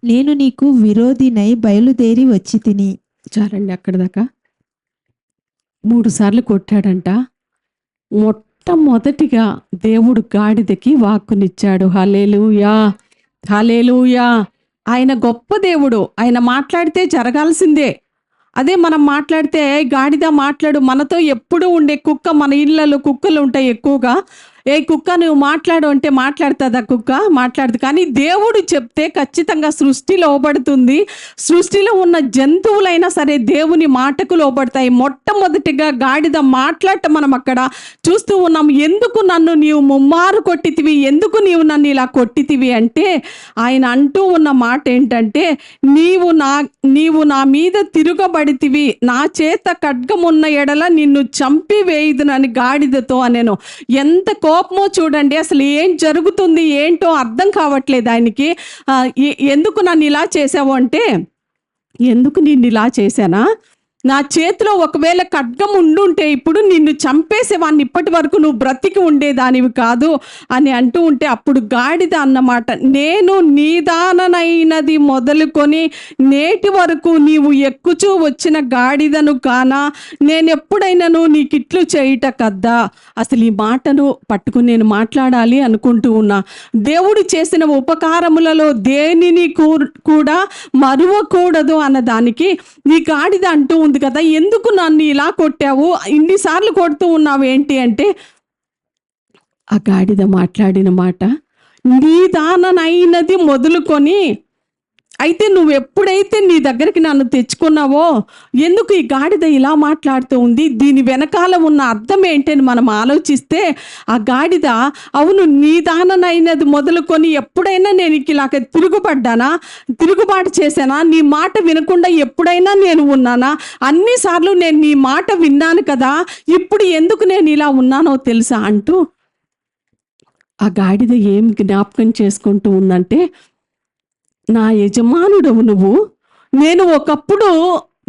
నేను నీకు విరోధినై బయలుదేరి వచ్చి తిని. చాలండి అక్కడ దాకా. 3 సార్లు కొట్టాడంట. మొట్టమొదటిగా దేవుడు గాడిదకి వాక్కునిచ్చాడు. హల్లెలూయా, హల్లెలూయా. ఆయన గొప్ప దేవుడు. ఆయన మాట్లాడితే జరగాల్సిందే. అదే మనం మాట్లాడితే గాడిద మాట్లాడు. మనతో ఎప్పుడు ఉండే కుక్క, మన ఇళ్ళలో కుక్కలు ఉంటాయి ఎక్కువగా. ఏ కుక్క నువ్వు మాట్లాడు అంటే మాట్లాడుతుందా? కుక్క మాట్లాడదు. కానీ దేవుడు చెప్తే ఖచ్చితంగా సృష్టి లోబడుతుంది. సృష్టిలో ఉన్న జంతువులైనా సరే దేవుని మాటకు లోబడతాయి. మొట్టమొదటిగా గాడిద మాట్లాడటం మనం అక్కడ చూస్తూ ఉన్నాం. ఎందుకు నన్ను నీవు ముమ్మారు కొట్టితివి, ఎందుకు నీవు నన్ను ఇలా కొట్టితివి అంటే ఆయన అంటూ ఉన్న మాట ఏంటంటే, నీవు నా మీద తిరుగబడితివి, నా చేత ఖడ్గమున్న ఎడల నిన్ను చంపి వేయుదునని గాడిదతో అనెను. ఎంత కోపమో చూడండి. అసలు ఏం జరుగుతుంది ఏంటో అర్థం కావట్లేదు ఆయనకి. ఎందుకు నన్ను ఇలా చేసావు అంటే, ఎందుకు నిన్ను ఇలా చేశానా, నా చేతిలో ఒకవేళ ఖడ్గం ఉండుంటే ఇప్పుడు నిన్ను చంపేసేవాడిని, ఇప్పటి వరకు నువ్వు బ్రతికి ఉండేదానివి కాదు అని అంటూ ఉంటే అప్పుడు గాడిద అన్నమాట, నేను నీదాననైనది మొదలుకొని నేటి వరకు నీవు ఎక్కుచూ వచ్చిన గాడిదను కానా, నేనెప్పుడైనాను నీకిట్లు చేయుట కద్దా. అసలు ఈ మాటను పట్టుకుని నేను మాట్లాడాలి అనుకుంటూ ఉన్నా. దేవుడు చేసిన ఉపకారములలో దేనిని కూడా మరువకూడదు అన్నదానికి ఈ గాడిద అంటూ ఉంది కదా, ఎందుకు నన్ను ఇలా కొట్టావు, ఇన్నిసార్లు కొడుతూ ఉన్నావు ఏంటి అంటే, ఆ గాడిద మాట్లాడిన మాట, నీదాననైనది మొదలుకొని, అయితే నువ్వు ఎప్పుడైతే నీ దగ్గరికి నన్ను తెచ్చుకున్నావో, ఎందుకు ఈ గాడిద ఇలా మాట్లాడుతూ ఉంది, దీని వెనకాల ఉన్న అర్థం ఏంటని మనం ఆలోచిస్తే, ఆ గాడిద అవును నీదాననైనది మొదలుకొని ఎప్పుడైనా నేను ఇలాగ తిరుగుబాటు చేశానా, నీ మాట వినకుండా ఎప్పుడైనా నేను ఉన్నానా, అన్నిసార్లు నేను నీ మాట విన్నాను కదా, ఇప్పుడు ఎందుకు నేను ఇలా ఉన్నానో తెలుసా అంటూ ఆ గాడిద ఏం జ్ఞాపకం చేసుకుంటూ ఉందంటే, నా యజమానుడవు నువ్వు, నేను ఒకప్పుడు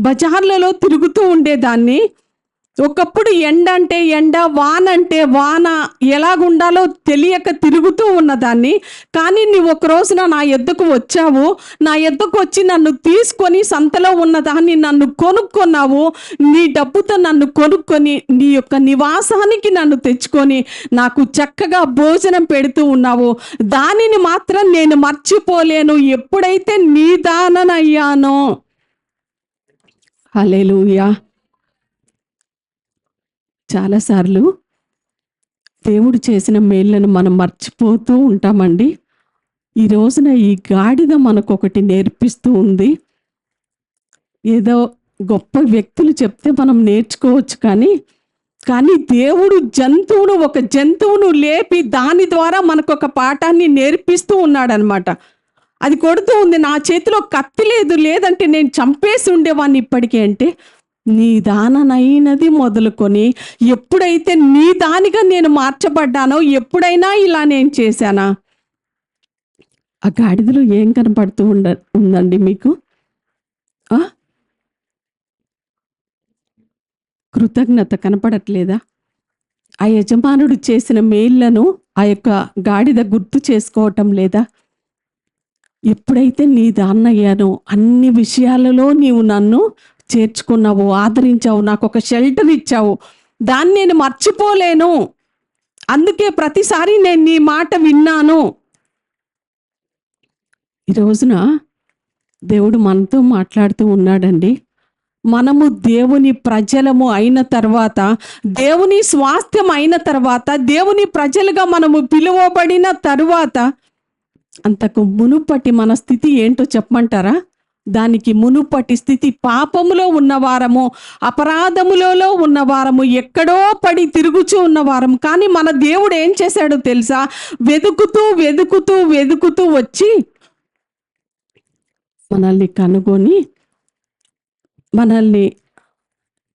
బజార్లలో తిరుగుతూ ఉండేదాన్ని, ఒకప్పుడు ఎండ అంటే ఎండ, వాన అంటే వాన, ఎలాగుండాలో తెలియక తిరుగుతూ ఉన్నదాన్ని. కానీ నీవు ఒక రోజున నా యొద్దకు వచ్చావు, నా యొద్దకు వచ్చి నన్ను తీసుకొని సంతలో ఉన్నదాన్ని నన్ను కొనుక్కున్నావు, నీ డబ్బుతో నన్ను కొనుక్కొని నీ యొక్క నివాసానికి నన్ను తెచ్చుకొని నాకు చక్కగా భోజనం పెడుతూ ఉన్నావు. దానిని మాత్రం నేను మర్చిపోలేను, ఎప్పుడైతే నీదాననయ్యానో. హల్లెలూయా. చాలాసార్లు దేవుడు చేసిన మేళ్ళను మనం మర్చిపోతూ ఉంటామండి. ఈ రోజున ఈ గాడిద మనకొకటి నేర్పిస్తూ ఉంది. ఏదో గొప్ప వ్యక్తులు చెప్తే మనం నేర్చుకోవచ్చు, కానీ కానీ దేవుడు ఒక జంతువును లేపి దాని ద్వారా మనకు ఒక పాఠాన్ని నేర్పిస్తూ ఉన్నాడనమాట. అది కొడుతూ ఉంది, నా చేతిలో కత్తి లేదంటే నేను చంపేసి ఉండేవాడిని ఇప్పటికే. అంటే నీ దాననైనది మొదలుకొని ఎప్పుడైతే నీ దానిగా నేను మార్చబడ్డానో, ఎప్పుడైనా ఇలా నేను చేశానా? ఆ గాడిదలో ఏం కనపడుతూ ఉందండి మీకు? కృతజ్ఞత కనపడట్లేదా? ఆ యజమానుడు చేసిన మేళ్లను ఆ యొక్క గాడిద గుర్తు చేసుకోవటం లేదా? ఎప్పుడైతే నీ దాన్నయ్యానో అన్ని విషయాలలో నీవు నన్ను చేర్చుకున్నావు, ఆదరించావు, నాకు ఒక షెల్టర్ ఇచ్చావు, దాన్ని నేను మర్చిపోలేను. అందుకే ప్రతిసారి నేను నీ మాట విన్నాను. ఈ రోజున దేవుడు మనతో మాట్లాడుతూ ఉన్నాడండి. మనము దేవుని ప్రజలము అయిన తర్వాత, దేవుని స్వాస్థ్యం అయిన తర్వాత, దేవుని ప్రజలుగా మనము పిలువబడిన తరువాత, అంతకు మునుపటి మన స్థితి ఏంటో చెప్పమంటారా? దానికి మునుపటి స్థితి పాపములో ఉన్నవారము, అపరాధములలో ఉన్నవారము, ఎక్కడో పడి తిరుగుచూ ఉన్నవారము. కానీ మన దేవుడు ఏం చేశాడో తెలుసా? వెతుకుతూ వచ్చి మనల్ని కనుగొని మనల్ని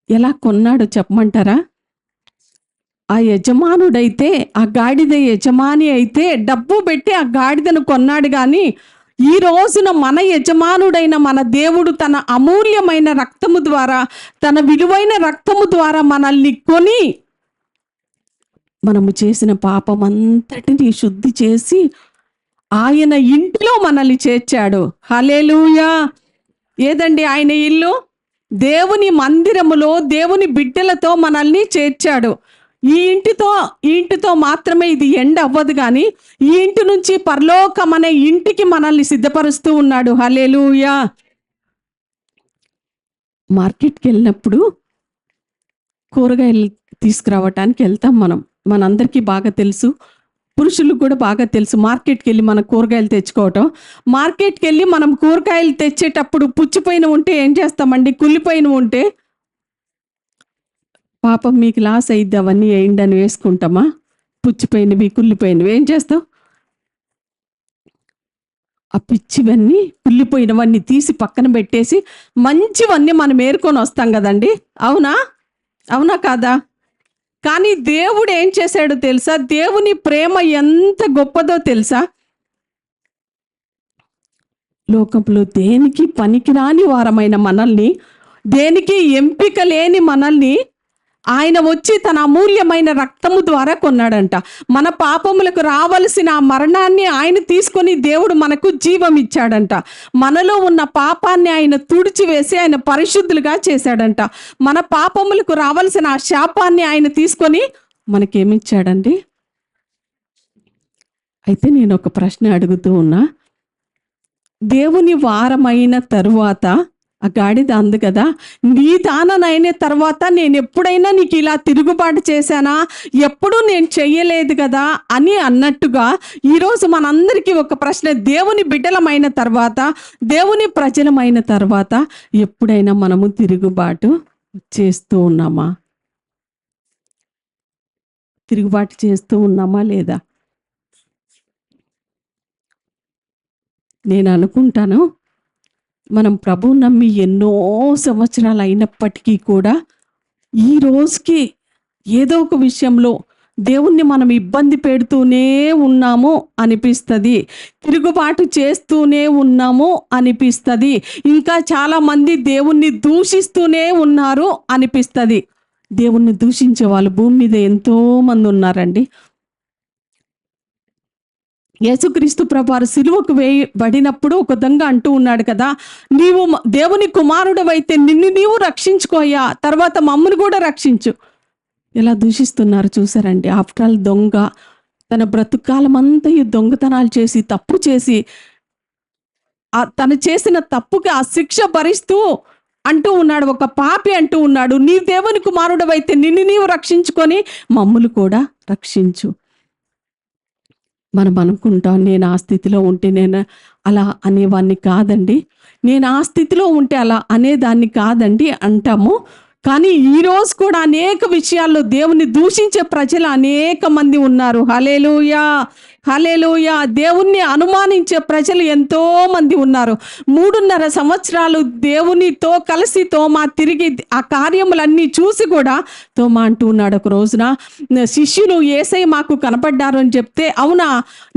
ఎలా కొన్నాడో చెప్పమంటారా? ఆ యజమానుడైతే, ఆ గాడిద యజమాని అయితే డబ్బు పెట్టి ఆ గాడిదను కొన్నాడు. కానీ ఈ రోజున మన యజమానుడైన మన దేవుడు తన అమూల్యమైన రక్తము ద్వారా, తన విలువైన రక్తము ద్వారా మనల్ని కొని, మనము చేసిన పాపం అంతటిని శుద్ధి చేసి ఆయన ఇంటిలో మనల్ని చేర్చాడు. హల్లెలూయా! ఏదండి ఆయన ఇల్లు? దేవుని మందిరములో దేవుని బిడ్డలతో మనల్ని చేర్చాడు. ఈ ఇంటితో మాత్రమే ఇది ఎండ్ అవ్వదు, కానీ ఈ ఇంటి నుంచి పరలోకం అనే ఇంటికి మనల్ని సిద్ధపరుస్తూ ఉన్నాడు. హల్లెలూయా! మార్కెట్కి వెళ్ళినప్పుడు కూరగాయలు తీసుకురావటానికి వెళ్తాం మనం. మనందరికీ బాగా తెలుసు, పురుషులకు కూడా బాగా తెలుసు. మార్కెట్కి వెళ్ళి మనం కూరగాయలు తెచ్చుకోవటం. మార్కెట్కి వెళ్ళి మనం కూరగాయలు తెచ్చేటప్పుడు పుచ్చిపోయిన ఉంటే ఏం చేస్తామండి? కుళ్ళిపోయిన ఉంటే పాపం మీకు లాస్ అయ్యిద్ది, అవన్నీ వేయండి అని వేసుకుంటామా? పుచ్చిపోయినవి, కుళ్ళిపోయినవి ఏం చేస్తాం? ఆ పిచ్చివన్నీ, కుళ్ళిపోయినవన్నీ తీసి పక్కన పెట్టేసి మంచివన్నీ మనం ఏరుకొని వస్తాం కదండి. అవునా కాదా? కానీ దేవుడు ఏం చేశాడో తెలుసా? దేవుని ప్రేమ ఎంత గొప్పదో తెలుసా? లోకంలో దేనికి పనికిరాని వారమైన మనల్ని, దేనికి ఎంపిక లేని మనల్ని ఆయన వచ్చి తన అమూల్యమైన రక్తము ద్వారా కొన్నాడంట. మన పాపములకు రావలసిన ఆ మరణాన్ని ఆయన తీసుకొని దేవుడు మనకు జీవం ఇచ్చాడంట. మనలో ఉన్న పాపాన్ని ఆయన తుడిచివేసి ఆయన పరిశుద్ధులుగా చేశాడంట. మన పాపములకు రావలసిన ఆ శాపాన్ని ఆయన తీసుకొని మనకేమిచ్చాడండి? అయితే నేను ఒక ప్రశ్న అడుగుతూ ఉన్నా. దేవుని వారమైన తరువాత ఆ గాడిద అంది కదా, నీ దాననైన తర్వాత నేను ఎప్పుడైనా నీకు ఇలా తిరుగుబాటు చేశానా? ఎప్పుడూ నేను చెయ్యలేదు కదా అని అన్నట్టుగా ఈరోజు మనందరికీ ఒక ప్రశ్న. దేవుని బిడ్డలమైన తర్వాత, దేవుని ప్రజలమైన తర్వాత ఎప్పుడైనా మనము తిరుగుబాటు చేస్తూ ఉన్నామా? తిరుగుబాటు చేస్తూ ఉన్నామా లేదా? నేను అనుకుంటాను, మనం ప్రభువు నమ్మి ఎన్నో సంవత్సరాలు అయినప్పటికీ కూడా ఈ రోజుకి ఏదో ఒక విషయంలో దేవుణ్ణి మనం ఇబ్బంది పెడుతూనే ఉన్నాము అనిపిస్తుంది. తిరుగుబాటు చేస్తూనే ఉన్నాము అనిపిస్తుంది. ఇంకా చాలా మంది దేవుణ్ణి దూషిస్తూనే ఉన్నారు అనిపిస్తుంది. దేవుణ్ణి దూషించే వాళ్ళు భూమి మీద ఎంతో మంది ఉన్నారండి. యేసుక్రీస్తు ప్రభువారు సిలువకు వేయబడినప్పుడు ఒక దొంగ అంటూ ఉన్నాడు కదా, నీవు దేవుని కుమారుడవైతే నిన్ను నీవు రక్షించుకోయా, తర్వాత మమ్మల్ని కూడా రక్షించు. ఎలా దూషిస్తున్నారు చూసారండి. ఆఫ్టర్ ఆల్ దొంగ తన బ్రతుకాలం అంతా ఈ దొంగతనాలు చేసి, తప్పు చేసి, తను చేసిన తప్పుకి ఆ శిక్ష భరిస్తూ అంటూ ఉన్నాడు, ఒక పాపి అంటూ ఉన్నాడు, నీ దేవుని కుమారుడవైతే నిన్ను నీవు రక్షించుకొని మమ్మల్ని కూడా రక్షించు. మనం అనుకుంటాం, నేను ఆ స్థితిలో ఉంటే నేను అలా అనేవాన్ని కాదండి, నేను ఆ స్థితిలో ఉంటే అలా అనేదాన్ని కాదండి అంటాము. కానీ ఈరోజు కూడా అనేక విషయాల్లో దేవుని దూషించే ప్రజలు అనేక మంది ఉన్నారు. హల్లెలూయా, హల్లెలూయా. దేవుణ్ణి అనుమానించే ప్రజలు ఎంతో మంది ఉన్నారు. 3.5 సంవత్సరాలు దేవునితో కలిసి తోమా తిరిగి ఆ కార్యములన్నీ చూసి కూడా తోమా అంటూ ఉన్నాడు ఒక రోజున, శిష్యులు యేసయ్య మాకు కనపడ్డారు అని చెప్తే, అవునా,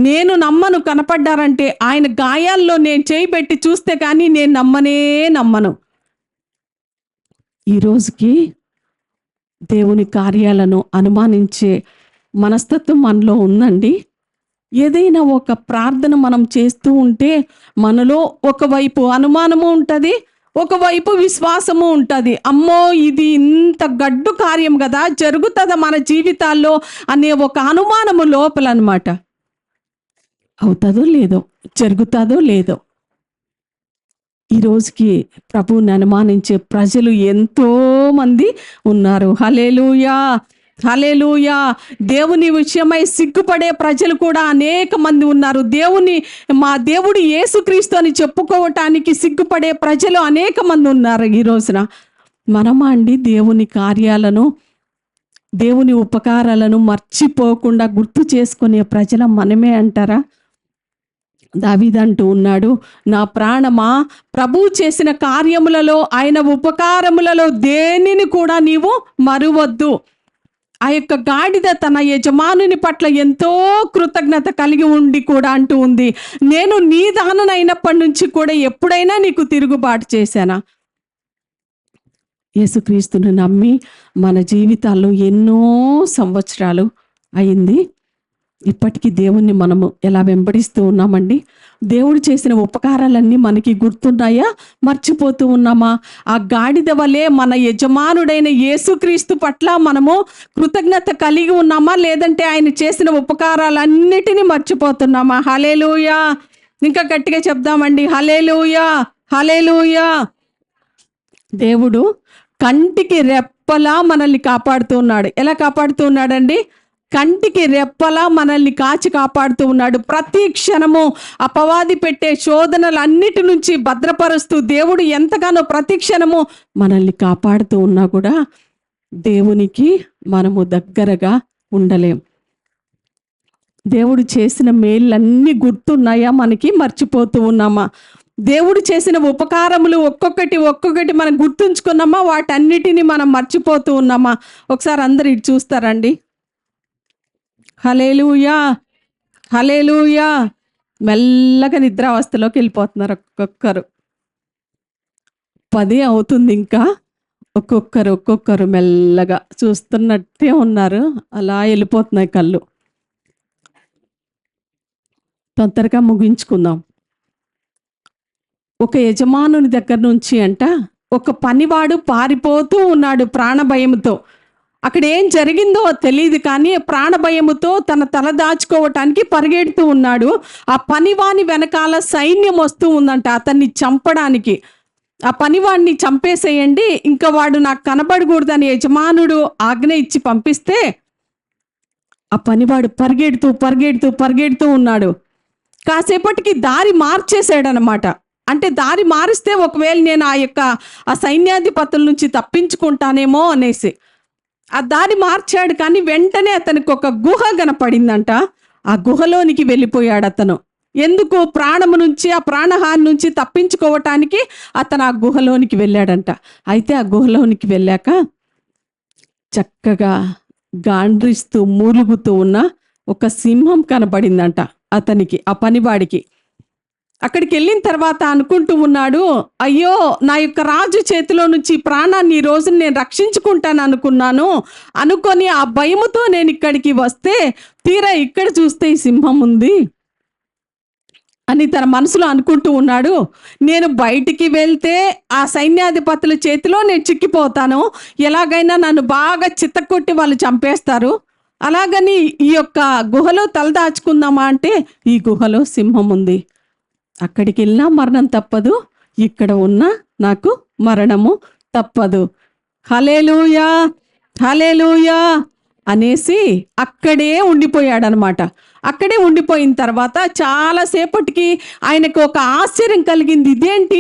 నేను నమ్మను కనపడ్డారంటే, ఆయన గాయాల్లో నేను చేయి పెట్టి చూస్తే కానీ నేను నమ్మను. ఈ రోజుకి దేవుని కార్యాలను అనుమానించే మనస్తత్వం మనలో ఉందండి. ఏదైనా ఒక ప్రార్థన మనం చేస్తూ ఉంటే మనలో ఒకవైపు అనుమానము ఉంటుంది, ఒకవైపు విశ్వాసము ఉంటుంది. అమ్మో, ఇది ఇంత గడ్డు కార్యం కదా, జరుగుతుందా మన జీవితాల్లో అనే ఒక అనుమానము లోపలనమాట. అవుతుందో లేదో, జరుగుతుందో లేదో. ఈ రోజుకి ప్రభువుని అనుమానించే ప్రజలు ఎంతో మంది ఉన్నారు. హల్లెలూయా, హల్లెలూయా. దేవుని విషయమై సిగ్గుపడే ప్రజలు కూడా అనేక మంది ఉన్నారు. మా దేవుడు యేసుక్రీస్తు అని చెప్పుకోవటానికి సిగ్గుపడే ప్రజలు అనేక మంది ఉన్నారు ఈ రోజున. మనమా అండి దేవుని కార్యాలను, దేవుని ఉపకారాలను మర్చిపోకుండా గుర్తు చేసుకునే ప్రజల మనమే అంటారా? దావీదు అంటూ ఉన్నాడు, నా ప్రాణమా, ప్రభువు చేసిన కార్యములలో, ఆయన ఉపకారములలో దేనిని కూడా నీవు మరువద్దు. ఆ యొక్క గాడిద తన యజమానుని పట్ల ఎంతో కృతజ్ఞత కలిగి ఉండి కూడా అంటూ ఉంది, నేను నీ దాననైనప్పటి నుంచి కూడా ఎప్పుడైనా నీకు తిరుగుబాటు చేశానా? యేసుక్రీస్తుని నమ్మి మన జీవితాల్లో ఎన్నో సంవత్సరాలు అయింది. ఇప్పటికీ దేవుణ్ణి మనము ఎలా వెంబడిస్తూ ఉన్నామండి? దేవుడు చేసిన ఉపకారాలన్నీ మనకి గుర్తున్నాయా? మర్చిపోతూ ఉన్నామా? ఆ గాడిద వలె మన యజమానుడైన యేసుక్రీస్తు పట్ల మనము కృతజ్ఞత కలిగి ఉన్నామా? లేదంటే ఆయన చేసిన ఉపకారాలన్నిటినీ మర్చిపోతున్నామా? హల్లెలూయా. ఇంకా గట్టిగా చెప్దామండి, హల్లెలూయా, హల్లెలూయా. దేవుడు కంటికి రెప్పలా మనల్ని కాపాడుతూ ఉన్నాడు. ఎలా కాపాడుతూ ఉన్నాడండి? కంటికి రెప్పలా మనల్ని కాచి కాపాడుతూ ఉన్నాడు. ప్రతి క్షణము అపవాది పెట్టే శోధనలన్నిటి నుంచి భద్రపరుస్తూ దేవుడు ఎంతగానో ప్రతి క్షణము మనల్ని కాపాడుతూ ఉన్నా కూడా దేవునికి మనము దగ్గరగా ఉండలేం. దేవుడు చేసిన మేళ్ళన్నీ గుర్తున్నాయా మనకి? మర్చిపోతూ ఉన్నామా? దేవుడు చేసిన ఉపకారములు ఒక్కొక్కటి మనం గుర్తుంచుకున్నామా? వాటన్నిటిని మనం మర్చిపోతూ ఉన్నామా? ఒకసారి అందరు ఇటు చూస్తారండి. హల్లెలూయా, హల్లెలూయా. మెల్లగా నిద్రావస్థలోకి వెళ్ళిపోతున్నారు ఒక్కొక్కరు. 10 అవుతుంది ఇంకా. ఒక్కొక్కరు మెల్లగా చూస్తున్నట్టే ఉన్నారు. అలా వెళ్ళిపోతున్నాయి కళ్ళు. తొందరగా ముగించుకుందాం. ఒక యజమానుని దగ్గర నుంచి ఒక పనివాడు పారిపోతూ ఉన్నాడు ప్రాణభయంతో. అక్కడ ఏం జరిగిందో తెలియదు, కానీ ప్రాణభయముతో తన తల దాచుకోవటానికి పరిగెడుతూ ఉన్నాడు. ఆ పనివాని వెనకాల సైన్యం వస్తూ ఉందంట అతన్ని చంపడానికి. ఆ పనివాడిని చంపేసేయండి, ఇంకా వాడు నాకు కనబడకూడదని యజమానుడు ఆజ్ఞ ఇచ్చి పంపిస్తే ఆ పనివాడు పరిగెడుతూ ఉన్నాడు. కాసేపటికి దారి మార్చేసాడనమాట. అంటే దారి మారిస్తే ఒకవేళ నేను ఆ సైన్యాధిపతుల నుంచి తప్పించుకుంటానేమో అనేసి ఆ దారి మార్చాడు. కానీ వెంటనే అతనికి ఒక గుహ కనపడిందంట. ఆ గుహలోనికి వెళ్ళిపోయాడు అతను. ఎందుకు? ప్రాణము నుంచి, ఆ ప్రాణహాని నుంచి తప్పించుకోవటానికి అతను ఆ గుహలోనికి వెళ్ళాడంట. అయితే ఆ గుహలోనికి వెళ్ళాక చక్కగా గాండ్రిస్తూ మూలుగుతూ ఉన్న ఒక సింహం కనబడిందంట అతనికి, ఆ పనివాడికి. అక్కడికి వెళ్ళిన తర్వాత అనుకుంటూ ఉన్నాడు, అయ్యో, నా యొక్క రాజు చేతిలో నుంచి ప్రాణాన్ని ఈ రోజు నేను రక్షించుకుంటాను అనుకొని ఆ భయముతో నేను ఇక్కడికి వస్తే తీరా ఇక్కడ చూస్తే ఈ సింహం ఉంది అని తన మనసులో అనుకుంటూ ఉన్నాడు. నేను బయటికి వెళ్తే ఆ సైన్యాధిపతుల చేతిలో నేను చిక్కిపోతాను, ఎలాగైనా నన్ను బాగా చిత్తకొట్టి వాళ్ళు చంపేస్తారు. అలాగని ఈ యొక్క గుహలో తలదాచుకుందామా అంటే ఈ గుహలో సింహం ఉంది. అక్కడికి వెళ్ళినా మరణం తప్పదు, ఇక్కడ ఉన్నా నాకు మరణము తప్పదు. హల్లెలూయా, హల్లెలూయా. అనేసి అక్కడే ఉండిపోయాడనమాట. అక్కడే ఉండిపోయిన తర్వాత చాలాసేపటికి ఆయనకు ఒక ఆశ్చర్యం కలిగింది. ఇదేంటి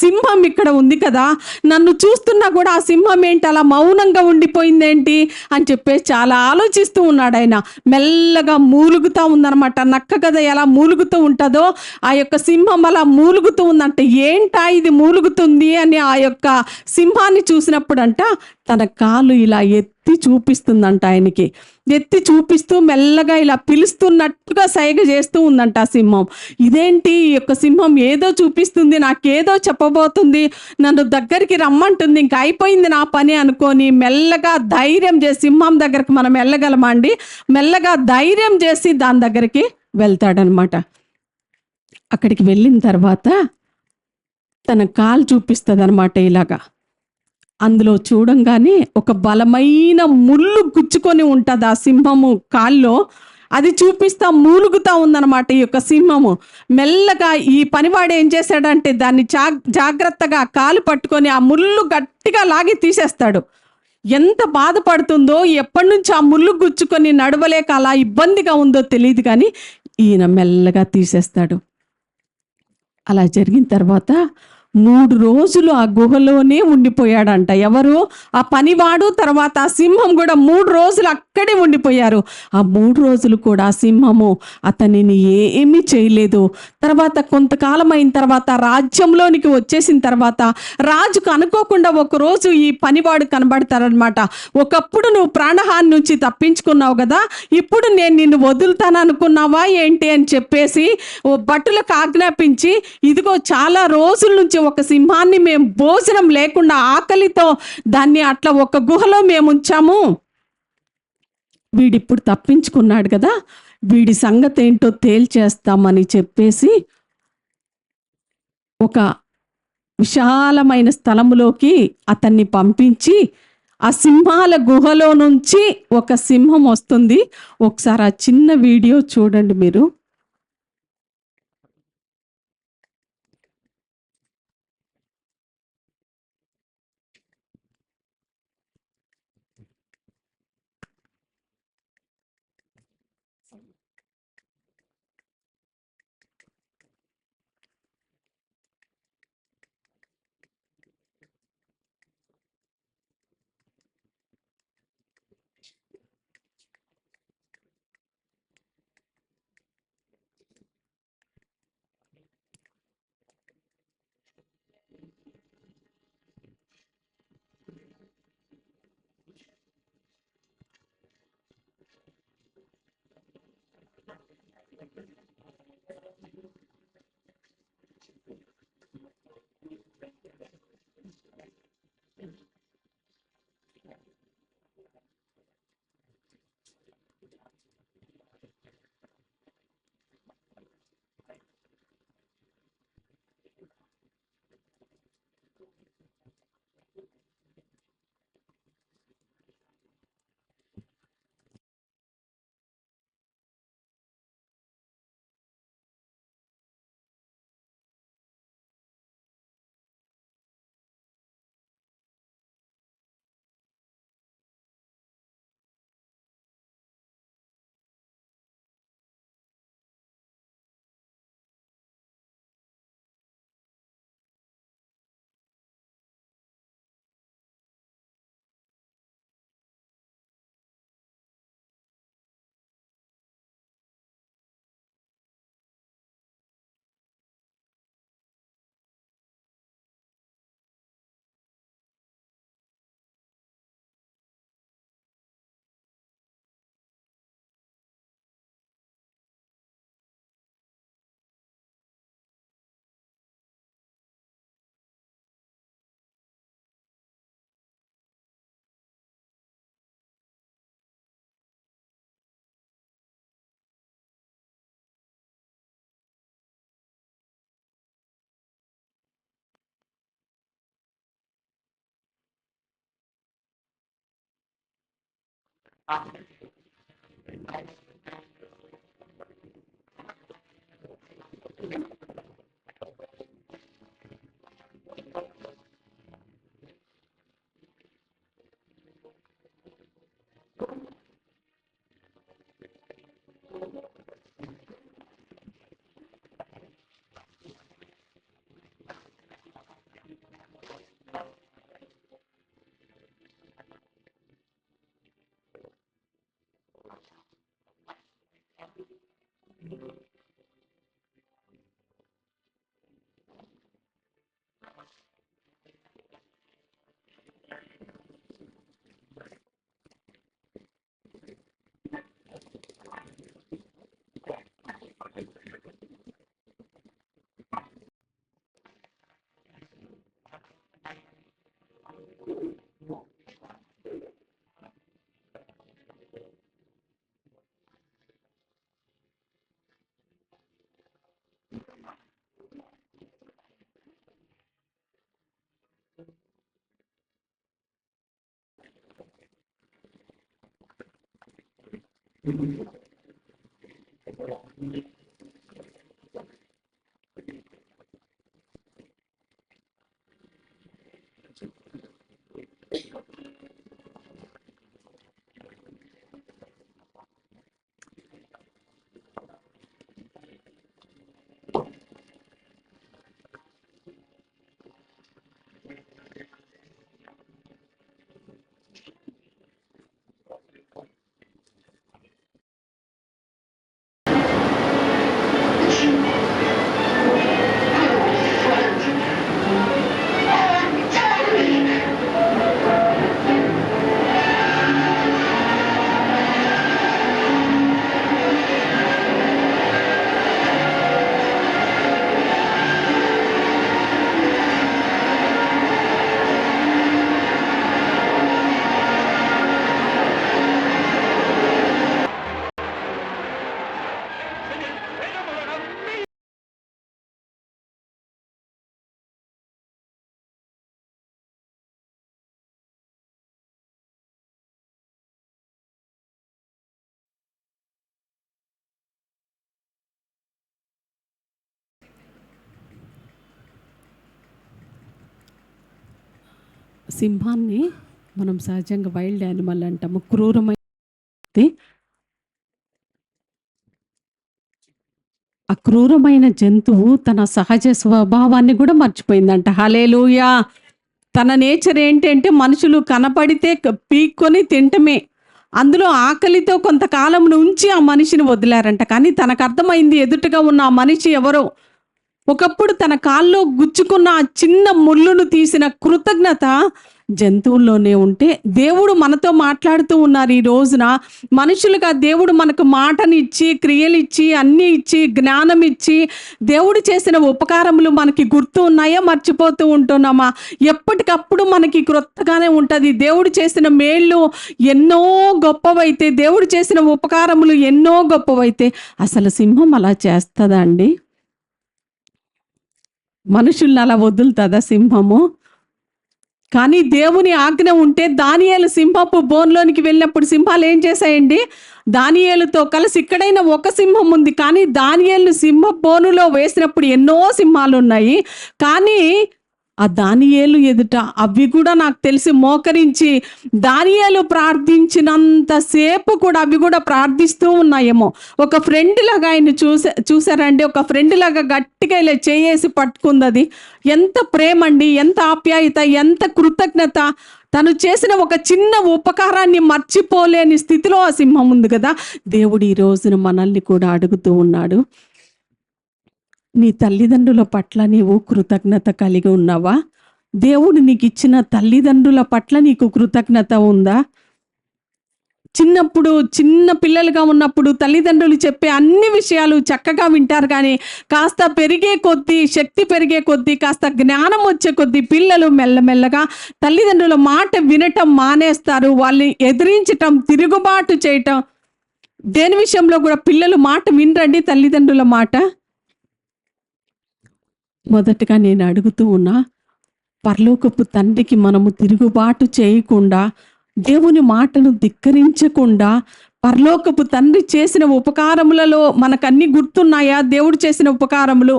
సింహం ఇక్కడ ఉంది కదా, నన్ను చూస్తున్నా కూడా ఆ సింహం ఏంటి అలా మౌనంగా ఉండిపోయిందేంటి అని చెప్పేసి చాలా ఆలోచిస్తూ ఉన్నాడు ఆయన. మెల్లగా మూలుగుతూ ఉందనమాట. నక్క కదా ఎలా మూలుగుతూ ఉంటుందో ఆ యొక్క సింహం అలా మూలుగుతూ ఉందంట. ఏంటా ఇది మూలుగుతుంది అని ఆ యొక్క సింహాన్ని చూసినప్పుడంట తన కాలు ఇలా ఎత్తి చూపిస్తుందంట ఆయనకి. ఎత్తి చూపిస్తూ మెల్లగా ఇలా పిలుస్తున్నట్టుగా సైగ చేస్తూ ఉందంట ఆ సింహం. ఇదేంటి ఈ యొక్క సింహం ఏదో చూపిస్తుంది, నాకేదో చెప్పబోతుంది, నన్ను దగ్గరికి రమ్మంటుంది, ఇంకా అయిపోయింది నా పని అనుకొని మెల్లగా ధైర్యం చేసి, సింహం దగ్గరికి మనం వెళ్ళగలమా అండి? మెల్లగా ధైర్యం చేసి దాని దగ్గరికి వెళ్తాడనమాట. అక్కడికి వెళ్ళిన తర్వాత తన కాలు చూపిస్తుంది అనమాట ఇలాగా. అందులో చూడంగానే ఒక బలమైన ముళ్ళు గుచ్చుకొని ఉంటుంది ఆ సింహము కాల్లో. అది చూపిస్తా మూలుగుతా ఉందన్నమాట ఈ యొక్క సింహము. మెల్లగా ఈ పనివాడు ఏం చేశాడంటే దాన్ని జాగ్రత్తగా కాలు పట్టుకొని ఆ ముళ్ళు గట్టిగా లాగి తీసేస్తాడు. ఎంత బాధపడుతుందో, ఎప్పటి నుంచి ఆ ముళ్ళు గుచ్చుకొని నడవలేక అలా ఇబ్బందిగా ఉందో తెలియదు, కానీ ఈయన మెల్లగా తీసేస్తాడు. అలా జరిగిన తర్వాత 3 రోజులు ఆ గుహలోనే ఉండిపోయాడంట. ఎవరు? ఆ పనివాడు, తర్వాత ఆ సింహం కూడా 3 రోజులు అక్కడే ఉండిపోయారు. ఆ 3 రోజులు కూడా ఆ సింహము అతనిని ఏమీ చేయలేదు. తర్వాత కొంతకాలం అయిన తర్వాత రాజ్యంలోనికి వచ్చేసిన తర్వాత రాజుకు అనుకోకుండా ఒకరోజు ఈ పనివాడు కనబడతారనమాట. ఒకప్పుడు నువ్వు ప్రాణహాని నుంచి తప్పించుకున్నావు కదా, ఇప్పుడు నేను నిన్ను వదులుతాను అనుకున్నావా ఏంటి అని చెప్పేసి ఓ భటులకు ఆజ్ఞాపించి, ఇదిగో చాలా రోజుల నుంచి ఒక సింహాన్ని మేము భోజనం లేకుండా ఆకలితో దాన్ని అట్లా ఒక గుహలో మేము ఉంచాము, వీడిప్పుడు తప్పించుకున్నాడు కదా, వీడి సంగతి ఏంటో తేల్చేస్తామని చెప్పేసి ఒక విశాలమైన స్థలములోకి అతన్ని పంపించి, ఆ సింహాల గుహలో నుంచి ఒక సింహం వస్తుంది. ఒకసారి ఆ చిన్న వీడియో చూడండి మీరు. సింహాన్ని మనం సహజంగా వైల్డ్ యానిమల్ అంటాము, క్రూరమైన. ఆ క్రూరమైన జంతువు తన సహజ స్వభావాన్ని కూడా మర్చిపోయిందంట. హల్లెలూయా. తన నేచర్ ఏంటంటే మనుషులు కనపడితే పీక్కొని తింటమే. అందులో ఆకలితో కొంతకాలం ఉంచి ఆ మనిషిని వదిలారంట. కానీ తనకు అర్థమైంది ఎదుటగా ఉన్న ఆ మనిషి ఎవరో. ఒకప్పుడు తన కాల్లో గుచ్చుకున్న ఆ చిన్న ముళ్ళును తీసిన కృతజ్ఞత జంతువుల్లోనే ఉంటే, దేవుడు మనతో మాట్లాడుతూ ఉన్నారు ఈ రోజున. మనుషులుగా దేవుడు మనకు మాటనిచ్చి, క్రియలిచ్చి, అన్నీ ఇచ్చి, జ్ఞానం ఇచ్చి, దేవుడు చేసిన ఉపకారములు మనకి గుర్తు ఉన్నాయా, మర్చిపోతూ ఉంటున్నామా? ఎప్పటికప్పుడు మనకి క్రొత్తగానే ఉంటుంది. దేవుడు చేసిన మేళ్ళు ఎన్నో గొప్పవైతే, దేవుడు చేసిన ఉపకారములు ఎన్నో గొప్పవైతే, అసలు సింహం అలా చేస్తుందా అండి? మనుషుల్ని అలా వదులుతుందా సింహము? కానీ దేవుని ఆజ్ఞ ఉంటే దానియేలు సింహపు బోన్లోనికి వెళ్ళినప్పుడు సింహాలు ఏం చేశాయండి? దానియేలుతో కలిసి ఇక్కడైనా ఒక సింహం ఉంది, కానీ దానియేలు సింహ బోనులో వేసినప్పుడు ఎన్నో సింహాలు ఉన్నాయి. కానీ ఆ దానియేలు ఎదుట అవి కూడా నాకు తెలిసి మోకరించి దానియేలు ప్రార్థించినంతసేపు కూడా అవి కూడా ప్రార్థిస్తూ ఉన్నాయేమో. ఒక ఫ్రెండ్ లాగా ఆయన చూసారండి. ఒక ఫ్రెండ్ లాగా గట్టిగా ఇలా చేయేసి పట్టుకుంది. అది ఎంత ప్రేమ అండి, ఎంత ఆప్యాయత, ఎంత కృతజ్ఞత. తను చేసిన ఒక చిన్న ఉపకారాన్ని మర్చిపోలేని స్థితిలో ఆ సింహం ఉంది కదా. దేవుడు ఈ రోజున మనల్ని కూడా అడుగుతూ ఉన్నాడు, నీ తల్లిదండ్రుల పట్ల నీవు కృతజ్ఞత కలిగి ఉన్నావా? దేవుడు నీకు ఇచ్చిన తల్లిదండ్రుల పట్ల నీకు కృతజ్ఞత ఉందా? చిన్నప్పుడు చిన్న పిల్లలుగా ఉన్నప్పుడు తల్లిదండ్రులు చెప్పే అన్ని విషయాలు చక్కగా వింటారు. కానీ కాస్త పెరిగే కొద్దీ, శక్తి పెరిగే కొద్దీ, కాస్త జ్ఞానం వచ్చే కొద్దీ పిల్లలు మెల్లమెల్లగా తల్లిదండ్రుల మాట వినటం మానేస్తారు. వాళ్ళని ఎదిరించటం, తిరుగుబాటు చేయటం. దేని విషయంలో కూడా పిల్లలు మాట వినరండి, తల్లిదండ్రుల మాట. మొదటగా నేను అడుగుతూ ఉన్నా, పరలోకపు తండ్రికి మనము తిరుగుబాటు చేయకుండా, దేవుని మాటను ధిక్కరించకుండా, పరలోకపు తండ్రి చేసిన ఉపకారములలో మనకన్నీ గుర్తున్నాయా? దేవుడు చేసిన ఉపకారములు,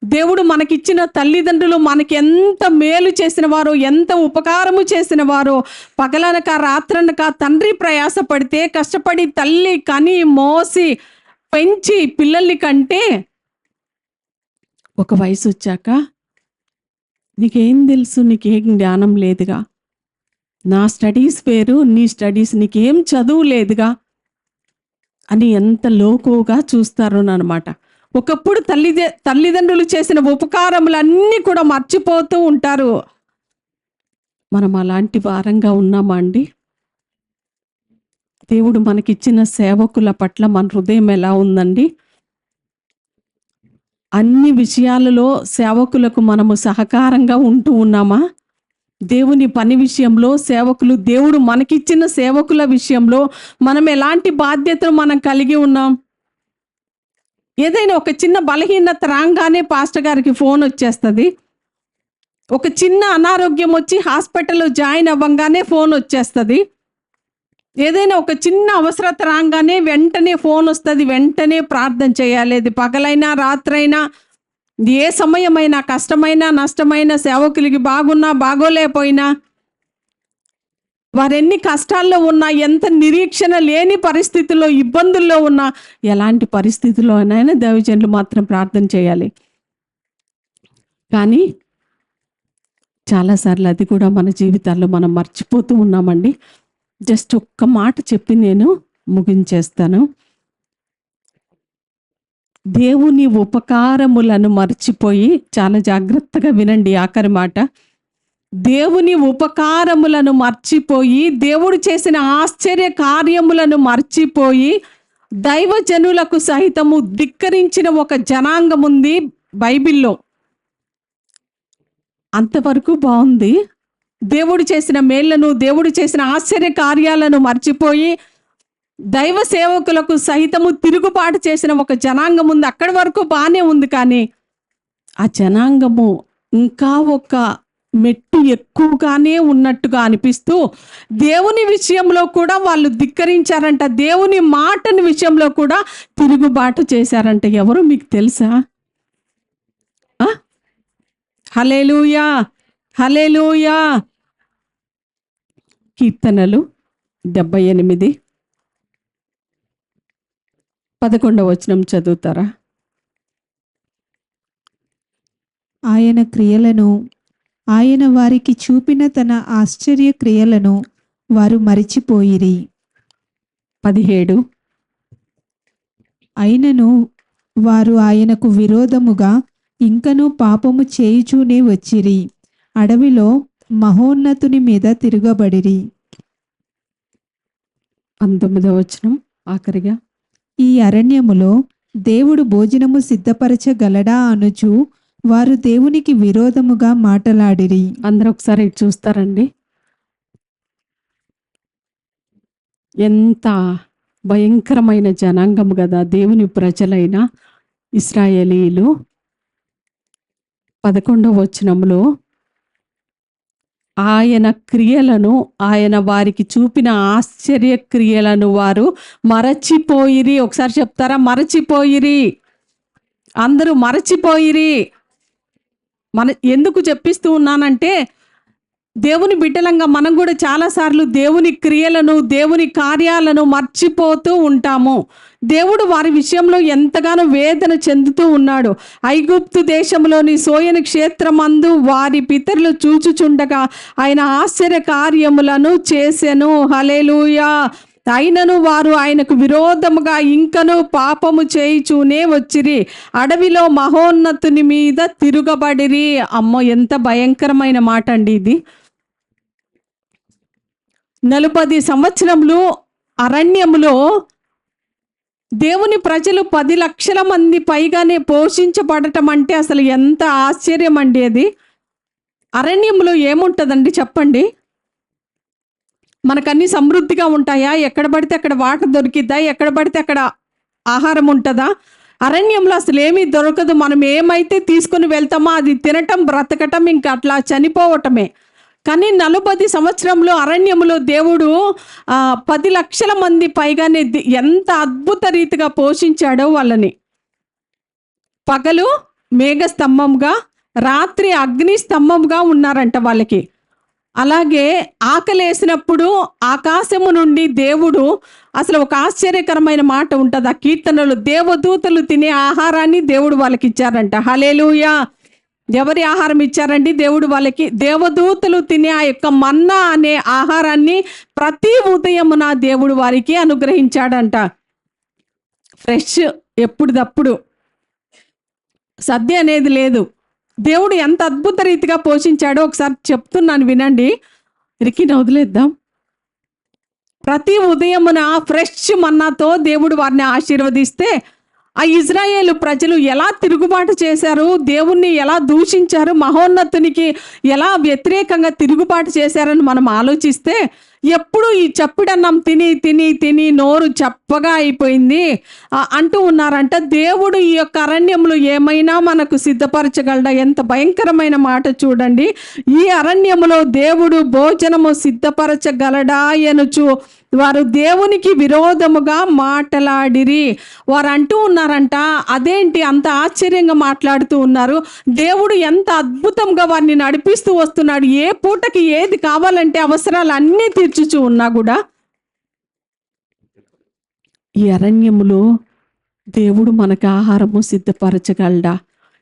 దేవుడు మనకిచ్చిన తల్లిదండ్రులు మనకి ఎంత మేలు చేసిన వారో, ఎంత ఉపకారము చేసిన వారో. పగలనక రాత్రనక తండ్రి ప్రయాసపడితే, కష్టపడి తల్లి కని మోసి పెంచి పిల్లల్ని కంటే, ఒక వయసు వచ్చాక నీకేం తెలుసు, నీకేం జ్ఞానం లేదుగా, నా స్టడీస్ వేరు, నీ స్టడీస్, నీకేం చదువు లేదుగా అని ఎంత లోకుగా చూస్తారు అన్నమాట. ఒకప్పుడు తల్లిదండ్రులు చేసిన ఉపకారములన్నీ కూడా మర్చిపోతూ ఉంటారు. మనం అలాంటి వారంగా ఉన్నామా అండి? దేవుడు మనకిచ్చిన సేవకుల పట్ల మన హృదయం ఎలా ఉందండి? అన్ని విషయాలలో సేవకులకు మనము సహకారంగా ఉంటూ ఉన్నామా? దేవుని పని విషయంలో సేవకులు, దేవుడు మనకిచ్చిన సేవకుల విషయంలో మనం ఎలాంటి బాధ్యతలు మనం కలిగి ఉన్నాం? ఏదైనా ఒక చిన్న బలహీనత రాగానే పాస్టర్ గారికి ఫోన్ వచ్చేస్తుంది. ఒక చిన్న అనారోగ్యం వచ్చి హాస్పిటల్లో జాయిన్ అవ్వగానే ఫోన్ వచ్చేస్తుంది. ఏదైనా ఒక చిన్న అవసరత రాగానే వెంటనే ఫోన్ వస్తుంది, వెంటనే ప్రార్థన చేయాలి. అది పగలైనా రాత్రైనా ఏ సమయమైనా, కష్టమైనా నష్టమైనా, సేవకులకి బాగున్నా బాగోలేకపోయినా, వారెన్ని కష్టాల్లో ఉన్నా, ఎంత నిరీక్షణ లేని పరిస్థితుల్లో, ఇబ్బందుల్లో ఉన్నా, ఎలాంటి పరిస్థితుల్లోనైనా దైవజనులు మాత్రం ప్రార్థన చేయాలి. కానీ చాలాసార్లు అది కూడా మన జీవితాల్లో మనం మర్చిపోతూ ఉన్నామండి. జస్ట్ ఒక్క మాట చెప్పి నేను ముగించేస్తాను. దేవుని ఉపకారములను మర్చిపోయి, చాలా జాగ్రత్తగా వినండి ఆఖరి మాట. దేవుని ఉపకారములను మర్చిపోయి, దేవుడు చేసిన ఆశ్చర్య కార్యములను మర్చిపోయి, దైవజనులకు సహితము ధిక్కరించిన ఒక జనాంగం ఉంది బైబిల్లో. అంతవరకు బాగుంది. దేవుడు చేసిన మేళ్లను, దేవుడు చేసిన ఆశ్చర్య కార్యాలను మర్చిపోయి దైవ సేవకులకు సహితము తిరుగుబాటు చేసిన ఒక జనాంగం ఉంది. అక్కడి వరకు బాగానే ఉంది. కానీ ఆ జనాంగము ఇంకా ఒక మెట్టు ఎక్కువగానే ఉన్నట్టుగా అనిపిస్తూ, దేవుని విషయంలో కూడా వాళ్ళు ధిక్కరించారంట. దేవుని మాటని విషయంలో కూడా తిరుగుబాటు చేశారంట. ఎవరు మీకు తెలుసా? హల్లెలూయా, హల్లెలూయా. కీర్తనలు 78 11వ వచనం చదువుతారా? ఆయన క్రియలను, ఆయన వారికి చూపిన తన ఆశ్చర్య క్రియలను వారు మరిచిపోయిరి. 17 అయినను వారు ఆయనకు విరోధముగా ఇంకనూ పాపము చేయుచూనే వచ్చిరి. అడవిలో మహోన్నతుని మీద తిరగబడిరి. 19వ వచనం ఆఖరిగా. ఈ అరణ్యములో దేవుడు భోజనము సిద్ధపరచగలడా అనుచు వారు దేవునికి విరోధముగా మాటలాడిరి. అందరూ ఒకసారి ఇటు చూస్తారండి. ఎంత భయంకరమైన జనాంగం కదా దేవుని ప్రజలైన ఇశ్రాయేలీయులు. 11వ వచనంలో ఆయన క్రియలను, ఆయన వారికి చూపిన ఆశ్చర్య క్రియలను వారు మరచిపోయిరి. ఒకసారి చెప్తారా? మరచిపోయిరి. అందరూ మరచిపోయిరి. ఎందుకు చెప్పిస్తూ ఉన్నానంటే, దేవుని బిడ్డలంగా మనం కూడా చాలాసార్లు దేవుని క్రియలను, దేవుని కార్యాలను మర్చిపోతూ ఉంటాము. దేవుడు వారి విషయంలో ఎంతగానో వేదన చెందుతూ ఉన్నాడు. ఐగుప్తు దేశంలోని సోయని క్షేత్రమందు వారి పితరులు చూచుచుండగా ఆయన ఆశ్చర్య కార్యములను చేసెను. హల్లెలూయా. అయినను వారు ఆయనకు విరోధముగా ఇంకను పాపము చేయుచూనే వచ్చిరి. అడవిలో మహోన్నతుని మీద తిరుగబడిరి. అమ్మో, ఎంత భయంకరమైన మాట అండి ఇది. 40 సంవత్సరములు అరణ్యములో దేవుని ప్రజలు 10 లక్షల మంది పైగానే పోషించబడటం అంటే అసలు ఎంత ఆశ్చర్యం అండి అది. అరణ్యంలో ఏముంటుందండి చెప్పండి? మనకన్నీ సమృద్ధిగా ఉంటాయా? ఎక్కడ పడితే అక్కడ వాటర్ దొరికిద్దా? ఎక్కడ పడితే అక్కడ ఆహారం ఉంటుందా? అరణ్యంలో అసలు ఏమీ దొరకదు. మనం ఏమైతే తీసుకొని వెళ్తామో అది తినటం, బ్రతకటం, ఇంకా అట్లా చనిపోవటమే. కానీ 40 సంవత్సరంలో అరణ్యములో దేవుడు 10 లక్షల మంది పైగానే ఎంత అద్భుత రీతిగా పోషించాడో వాళ్ళని. పగలు మేఘస్తంభంగా, రాత్రి అగ్ని స్తంభంగా ఉన్నారంట వాళ్ళకి. అలాగే ఆకలేసినప్పుడు ఆకాశము నుండి దేవుడు, అసలు ఒక ఆశ్చర్యకరమైన మాట ఉంటుంది ఆ కీర్తనలో, దేవదూతలు తినే ఆహారాన్ని దేవుడు వాళ్ళకి ఇచ్చారంట. హల్లెలూయా. ఎవరి ఆహారం ఇచ్చారండి దేవుడు వాళ్ళకి? దేవదూతలు తినే ఆ యొక్క మన్నా అనే ఆహారాన్ని ప్రతి ఉదయమున దేవుడు వారికి అనుగ్రహించాడంట. ఫ్రెష్, ఎప్పుడుదప్పుడు, సద్య అనేది లేదు. దేవుడు ఎంత అద్భుత రీతిగా పోషించాడో ఒకసారి చెప్తున్నాను వినండి. రికిని వదిలేద్దాం. ప్రతి ఉదయమున ఫ్రెష్ మన్నాతో దేవుడు వారిని ఆశీర్వదిస్తే, ఆ ఇజ్రాయేలు ప్రజలు ఎలా తిరుగుబాటు చేశారు, దేవుణ్ణి ఎలా దూషించారు, మహోన్నతునికి ఎలా వ్యతిరేకంగా తిరుగుబాటు చేశారని మనం ఆలోచిస్తే, ఎప్పుడు ఈ చప్పిడన్నం తిని తిని తిని నోరు చప్పగా అయిపోయింది అంటూ ఉన్నారంట. దేవుడు ఈ యొక్క అరణ్యంలో ఏమైనా మనకు సిద్ధపరచగలడా? ఎంత భయంకరమైన మాట చూడండి. ఈ అరణ్యములో దేవుడు భోజనము సిద్ధపరచగలడా ఎనుచు వారు దేవునికి విరోధముగా మాటలాడిరి. వారు అంటూ ఉన్నారంట, అదేంటి అంత ఆశ్చర్యంగా మాట్లాడుతూ ఉన్నారు, దేవుడు ఎంత అద్భుతంగా వారిని నడిపిస్తూ వస్తున్నాడు, ఏ పూటకి ఏది కావాలంటే అవసరాలు అన్నీ తీర్చుచూ ఉన్నా కూడా ఈ అరణ్యములో దేవుడు మనకు ఆహారము సిద్ధపరచగలడా?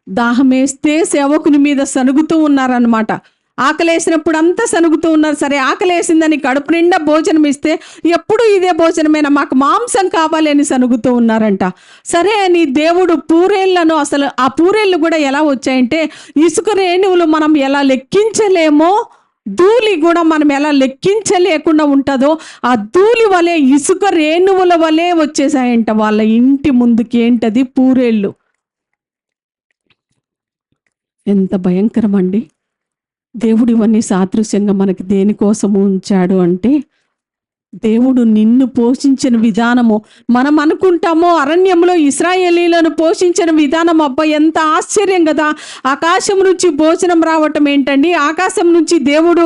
దాహమేస్తే సేవకుని మీద సనుగుతూ ఉన్నారనమాట. ఆకలేసినప్పుడు అంతా సనుగుతూ ఉన్నారు. సరే ఆకలేసిందని కడుపు నిండా భోజనం ఇస్తే ఎప్పుడు ఇదే భోజనమేనా, మాకు మాంసం కావాలి అని సనుగుతూ ఉన్నారంట. సరే అని దేవుడు పూరేళ్లను, అసలు ఆ పూరేళ్ళు కూడా ఎలా వచ్చాయంటే ఇసుక రేణువులు మనం ఎలా లెక్కించలేమో, ధూళి కూడా మనం ఎలా లెక్కించలేకుండా ఉంటుందో ఆ ధూళి వలె ఇసుక రేణువుల వలె వచ్చేసాయంట వాళ్ళ ఇంటి ముందుకి. ఏంటది? పూరేళ్ళు. ఎంత భయంకరం అండి. దేవుడు ఇవన్నీ సాదృశ్యంగా మనకి దేనికోసము ఉంచాడు అంటే, దేవుడు నిన్ను పోషించిన విధానము, మనం అనుకుంటామో అరణ్యంలో ఇశ్రాయేలీలను పోషించిన విధానం, అబ్బా ఎంత ఆశ్చర్యం కదా, ఆకాశం నుంచి భోజనం రావటం ఏంటండి, ఆకాశం నుంచి దేవుడు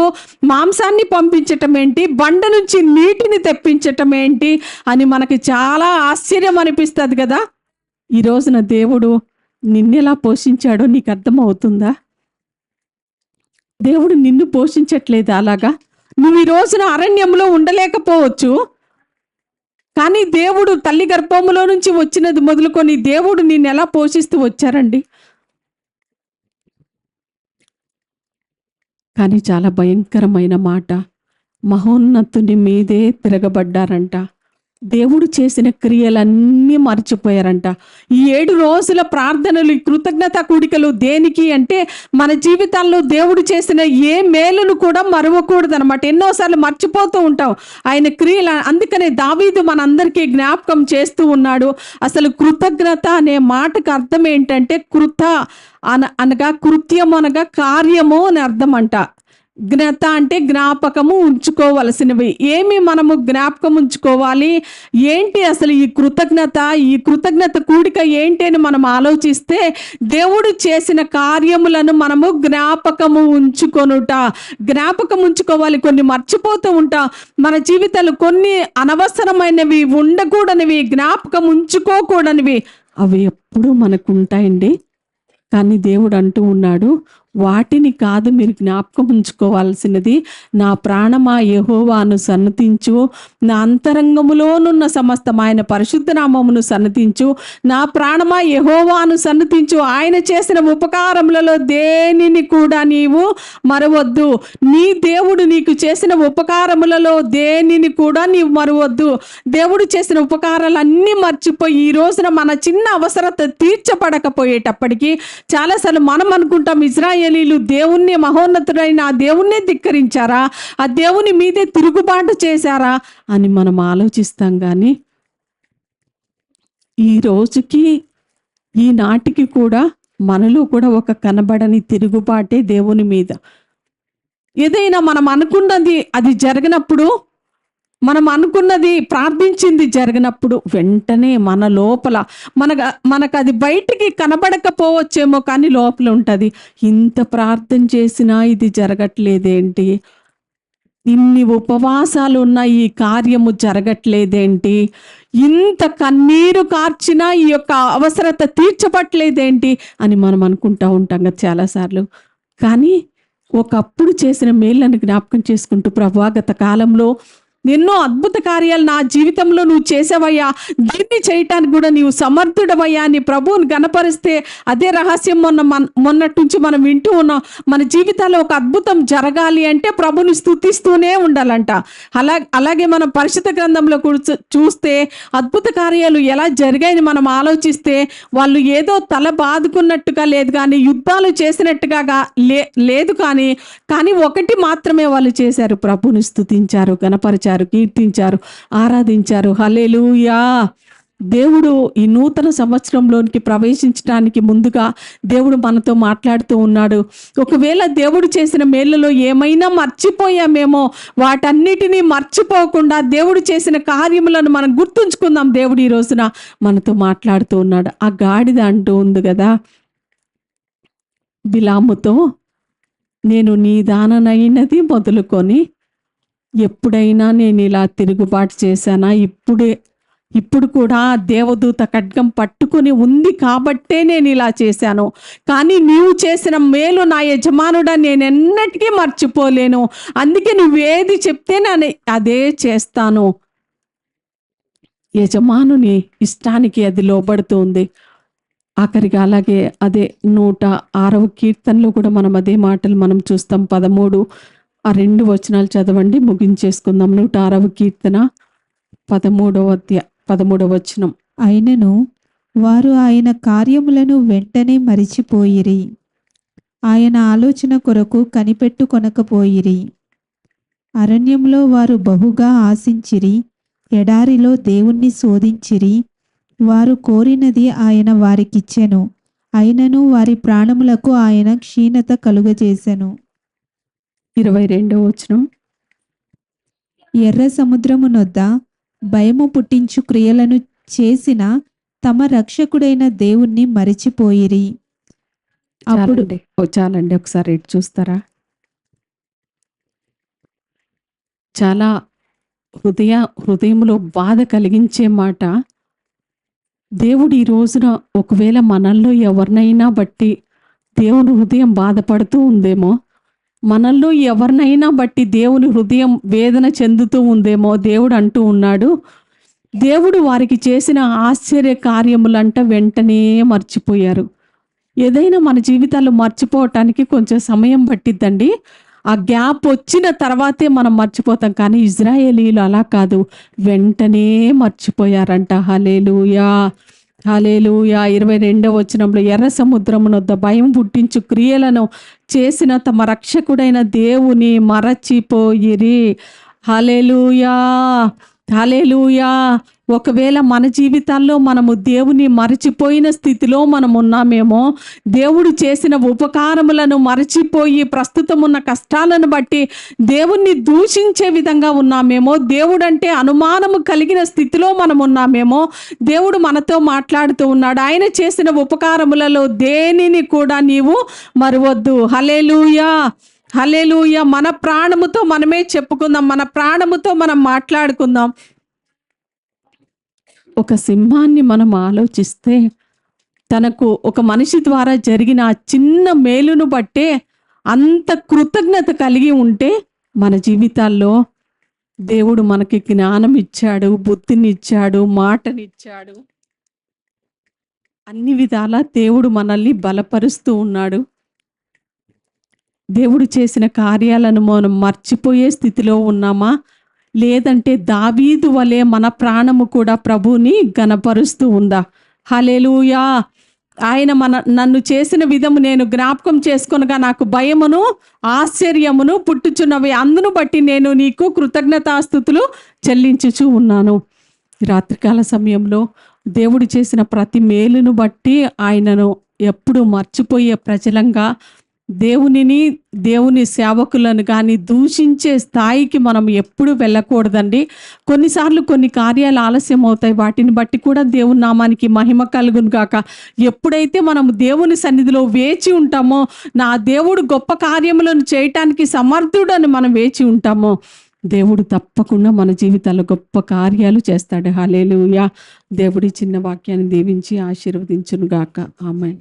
మాంసాన్ని పంపించటం ఏంటి, బండ నుంచి నీటిని తెప్పించటం ఏంటి అని మనకి చాలా ఆశ్చర్యం అనిపిస్తుంది కదా. ఈ రోజున దేవుడు నిన్నెలా పోషించాడో నీకు అర్థమవుతుందా? దేవుడు నిన్ను పోషించట్లేదు అలాగా. నువ్వు ఈ రోజున అరణ్యంలో ఉండలేకపోవచ్చు, కానీ దేవుడు తల్లి గర్భములో నుంచి వచ్చినది మొదలుకొని దేవుడు నిన్ను ఎలా పోషిస్తూ వచ్చారండి. కానీ చాలా భయంకరమైన మాట, మహోన్నతుని మీదే తిరగబడ్డారంట. దేవుడు చేసిన క్రియలన్నీ మర్చిపోయారంట. ఈ 7 రోజుల ప్రార్థనలు, కృతజ్ఞత కూడికలు దేనికి అంటే మన జీవితాల్లో దేవుడు చేసిన ఏ మేలును కూడా మరవకూడదు అనమాట. ఎన్నోసార్లు మర్చిపోతూ ఉంటాం ఆయన క్రియలు. అందుకనే దావీదు మనందరికీ జ్ఞాపకం చేస్తూ ఉన్నాడు. అసలు కృతజ్ఞత అనే మాటకు అర్థం ఏంటంటే, అనగా కృత్యం అనగా కార్యము అని అర్థం అంట. జ్ఞత అంటే జ్ఞాపకము ఉంచుకోవలసినవి. ఏమి మనము జ్ఞాపకం ఉంచుకోవాలి ఏంటి అసలు ఈ కృతజ్ఞత కూడిక ఏంటి అని మనం ఆలోచిస్తే, దేవుడు చేసిన కార్యములను మనము జ్ఞాపకము ఉంచుకోవాలి. కొన్ని మర్చిపోతూ ఉంటాం మన జీవితాలు, కొన్ని అనవసరమైనవి, ఉండకూడనివి, జ్ఞాపకం ఉంచుకోకూడనివి, అవి ఎప్పుడూ మనకు ఉంటాయండి. కానీ దేవుడు అంటూ ఉన్నాడు, వాటిని కాదు మీరు జ్ఞాపకం ఉంచుకోవాల్సినది, నా ప్రాణమా యెహోవాను సన్నతించు, నా అంతరంగములోనున్న సమస్తం ఆయన పరిశుద్ధ నామమును సన్నతించు, నా ప్రాణమా యెహోవాను సన్నతించు, ఆయన చేసిన ఉపకారములలో దేనిని కూడా నీవు మరవద్దు. నీ దేవుడు నీకు చేసిన ఉపకారములలో దేనిని కూడా నీవు మరవద్దు. దేవుడు చేసిన ఉపకారాలన్నీ మర్చిపోయి ఈ రోజున మన చిన్న అవసరత తీర్చబడకపోయేటప్పటికీ చాలాసార్లు మనం అనుకుంటాం, ఇశ్రాయేలీలు దేవుణ్ణి, మహోన్నతుడైన ఆ దేవుణ్ణే ధిక్కరించారా, ఆ దేవుని మీదే తిరుగుబాటు చేశారా అని మనం ఆలోచిస్తాం. కానీ ఈ రోజుకి, ఈనాటికి కూడా మనలో కూడా ఒక కనబడని తిరుగుబాటే దేవుని మీద. ఏదైనా మనం అనుకున్నది అది జరగనప్పుడు, మనం అనుకున్నది ప్రార్థించింది జరిగినప్పుడు వెంటనే మన లోపల మనకు అది బయటికి కనబడకపోవచ్చేమో, కానీ లోపల ఉంటుంది, ఇంత ప్రార్థన చేసినా ఇది జరగట్లేదేంటి, ఇన్ని ఉపవాసాలు ఉన్న ఈ కార్యము జరగట్లేదేంటి, ఇంత కన్నీరు కార్చినా ఈ యొక్క అవసరత తీర్చబట్లేదేంటి అని మనం అనుకుంటూ ఉంటాం కదా చాలాసార్లు. కానీ ఒకప్పుడు చేసిన మేళ్ళను జ్ఞాపకం చేసుకుంటూ, ప్రభువా గత కాలంలో ఎన్నో అద్భుత కార్యాలు నా జీవితంలో నువ్వు చేసావయ్యా, దీన్ని చేయటానికి కూడా నీవు సమర్థుడవయ్యా అని ప్రభువుని గణపరిస్తే అదే రహస్యం. మొన్నటి నుంచి మనం వింటూ ఉన్నాం, మన జీవితాల్లో ఒక అద్భుతం జరగాలి అంటే ప్రభుని స్తుతిస్తూనే ఉండాలంట. అలాగే మనం పరిశుద్ధ గ్రంథంలో చూస్తే అద్భుత కార్యాలు ఎలా జరిగాయని మనం ఆలోచిస్తే, వాళ్ళు ఏదో తల బాదుకున్నట్టుగా లేదు, కానీ యుద్ధాలు చేసినట్టుగా లేదు, కానీ ఒకటి మాత్రమే వాళ్ళు చేశారు, ప్రభుని స్తుతించారు, గణపరిచారు, కీర్తించారు, ఆరాధించారు. హల్లెలూయా. దేవుడు ఈ నూతన సంవత్సరంలోనికి ప్రవేశించడానికి ముందుగా దేవుడు మనతో మాట్లాడుతూ ఉన్నాడు. ఒకవేళ దేవుడు చేసిన మేళ్ళలో ఏమైనా మర్చిపోయామేమో, వాటన్నిటినీ మర్చిపోకుండా దేవుడు చేసిన కార్యములను మనం గుర్తుంచుకుందాం. దేవుడు ఈ రోజున మనతో మాట్లాడుతూ ఉన్నాడు. ఆ గాడిద అంటూ ఉంది కదా బిలాముతో, నేను నీ దాననైనది మొదలుకొని ఎప్పుడైనా నేను ఇలా తిరుగుబాటు చేశానా? ఇప్పుడు కూడా దేవదూత ఖడ్గం పట్టుకొని ఉంది కాబట్టే నేను ఇలా చేశాను. కానీ నీవు చేసిన మేలు నా యజమానుడా నేను ఎన్నటికీ మర్చిపోలేను. అందుకే నువ్వేది చెప్తే నేను అదే చేస్తాను. యజమానుని ఇష్టానికి అది లోబడుతుంది. ఆఖరిగా అలాగే అదే 106వ కీర్తనలో కూడా మనం అదే మాటలు మనం చూస్తాం. 13 ఆ 2 వచనాలు చదవండి, ముగించేసుకుందాం. 106వ కీర్తన 13వ వచనం. అయినను వారు ఆయన కార్యములను వెంటనే మరిచిపోయిరి, ఆయన ఆలోచన కొరకు కనిపెట్టుకొనకపోయిరి. అరణ్యంలో వారు బహుగా ఆశించిరి, ఎడారిలో దేవుణ్ణి శోధించిరి. వారు కోరినది ఆయన వారికిచ్చెను, అయినను వారి ప్రాణములకు ఆయన క్షీణత కలుగజేసెను. 22వ వచనం. ఎర్ర సముద్రము నొద్ద భయము పుట్టించు క్రియలను చేసిన తమ రక్షకుడైన దేవుణ్ణి మరిచిపోయిరి. అప్పుడు చాలండి, ఒకసారి ఇటు చూస్తారా? చాలా హృదయంలో బాధ కలిగించే మాట. దేవుడు ఈ రోజున ఒకవేళ మనల్లో ఎవరినైనా బట్టి దేవుని హృదయం బాధపడుతూ ఉందేమో, మనల్లో ఎవరినైనా బట్టి దేవుని హృదయం వేదన చెందుతూ ఉందేమో. దేవుడు అంటూ ఉన్నాడు, దేవుడు వారికి చేసిన ఆశ్చర్య కార్యములంట వెంటనే మర్చిపోయారు. ఏదైనా మన జీవితాల్లో మర్చిపోవటానికి కొంచెం సమయం పట్టిద్దండి. ఆ గ్యాప్ వచ్చిన తర్వాతే మనం మర్చిపోతాం. కానీ ఇజ్రాయేలీలు అలా కాదు, వెంటనే మర్చిపోయారంట. హల్లెలూయా, హల్లెలూయా. 22వ వచనంలో, ఎర్ర సముద్రమునొద్ద భయం పుట్టించు క్రియలను చేసిన తమ రక్షకుడైన దేవుని మరచిపోయిరి. హల్లెలూయా, హల్లెలూయా. ఒకవేళ మన జీవితాల్లో మనము దేవుని మరచిపోయిన స్థితిలో మనం ఉన్నామేమో, దేవుడు చేసిన ఉపకారములను మరచిపోయి ప్రస్తుతం ఉన్న కష్టాలను బట్టి దేవుణ్ణి దూషించే విధంగా ఉన్నామేమో, దేవుడు అంటే అనుమానము కలిగిన స్థితిలో మనం ఉన్నామేమో. దేవుడు మనతో మాట్లాడుతూ ఉన్నాడు. ఆయన చేసిన ఉపకారములలో దేనిని కూడా నీవు మరవద్దు. హల్లెలూయా, హల్లెలూయా. మన ప్రాణముతో మనమే చెప్పుకుందాం, మన ప్రాణముతో మనం మాట్లాడుకుందాం. ఒక సింహాన్ని మనం ఆలోచిస్తే, తనకు ఒక మనిషి ద్వారా జరిగిన ఆ చిన్న మేలును బట్టే అంత కృతజ్ఞత కలిగి ఉంటే, మన జీవితాల్లో దేవుడు మనకి జ్ఞానం ఇచ్చాడు, బుద్ధినిచ్చాడు, మాటనిచ్చాడు. అన్ని విధాలా దేవుడు మనల్ని బలపరుస్తూ ఉన్నాడు. దేవుడు చేసిన కార్యాలను మనం మర్చిపోయే స్థితిలో ఉన్నామా? లేదంటే దావీదు వలె మన ప్రాణము కూడా ప్రభువుని గణపరుస్తూ ఉందా? హల్లెలూయా. ఆయన నన్ను చేసిన విధము నేను జ్ఞాపకం చేసుకొనగా నాకు భయమును ఆశ్చర్యమును పుట్టుచున్నవి, అందును బట్టి నేను నీకు కృతజ్ఞతాస్తుతులు చెల్లించుచూ ఉన్నాను. రాత్రికాల సమయంలో దేవుడు చేసిన ప్రతి మేలును బట్టి ఆయనను ఎప్పుడు మర్చిపోయే ప్రజలంగా, దేవుని సేవకులను కానీ దూషించే స్థాయికి మనం ఎప్పుడు వెళ్ళకూడదండి. కొన్నిసార్లు కొన్ని కార్యాలు ఆలస్యం అవుతాయి, వాటిని బట్టి కూడా దేవుని నామానికి మహిమ కలుగును గాక. ఎప్పుడైతే మనం దేవుని సన్నిధిలో వేచి ఉంటామో, నా దేవుడు గొప్ప కార్యములను చేయటానికి సమర్థుడని మనం వేచి ఉంటామో, దేవుడు తప్పకుండా మన జీవితాల్లో గొప్ప కార్యాలు చేస్తాడు. హల్లెలూయా. దేవుడి చిన్న వాక్యాన్ని దీవించి ఆశీర్వదించును గాక. ఆమేన్.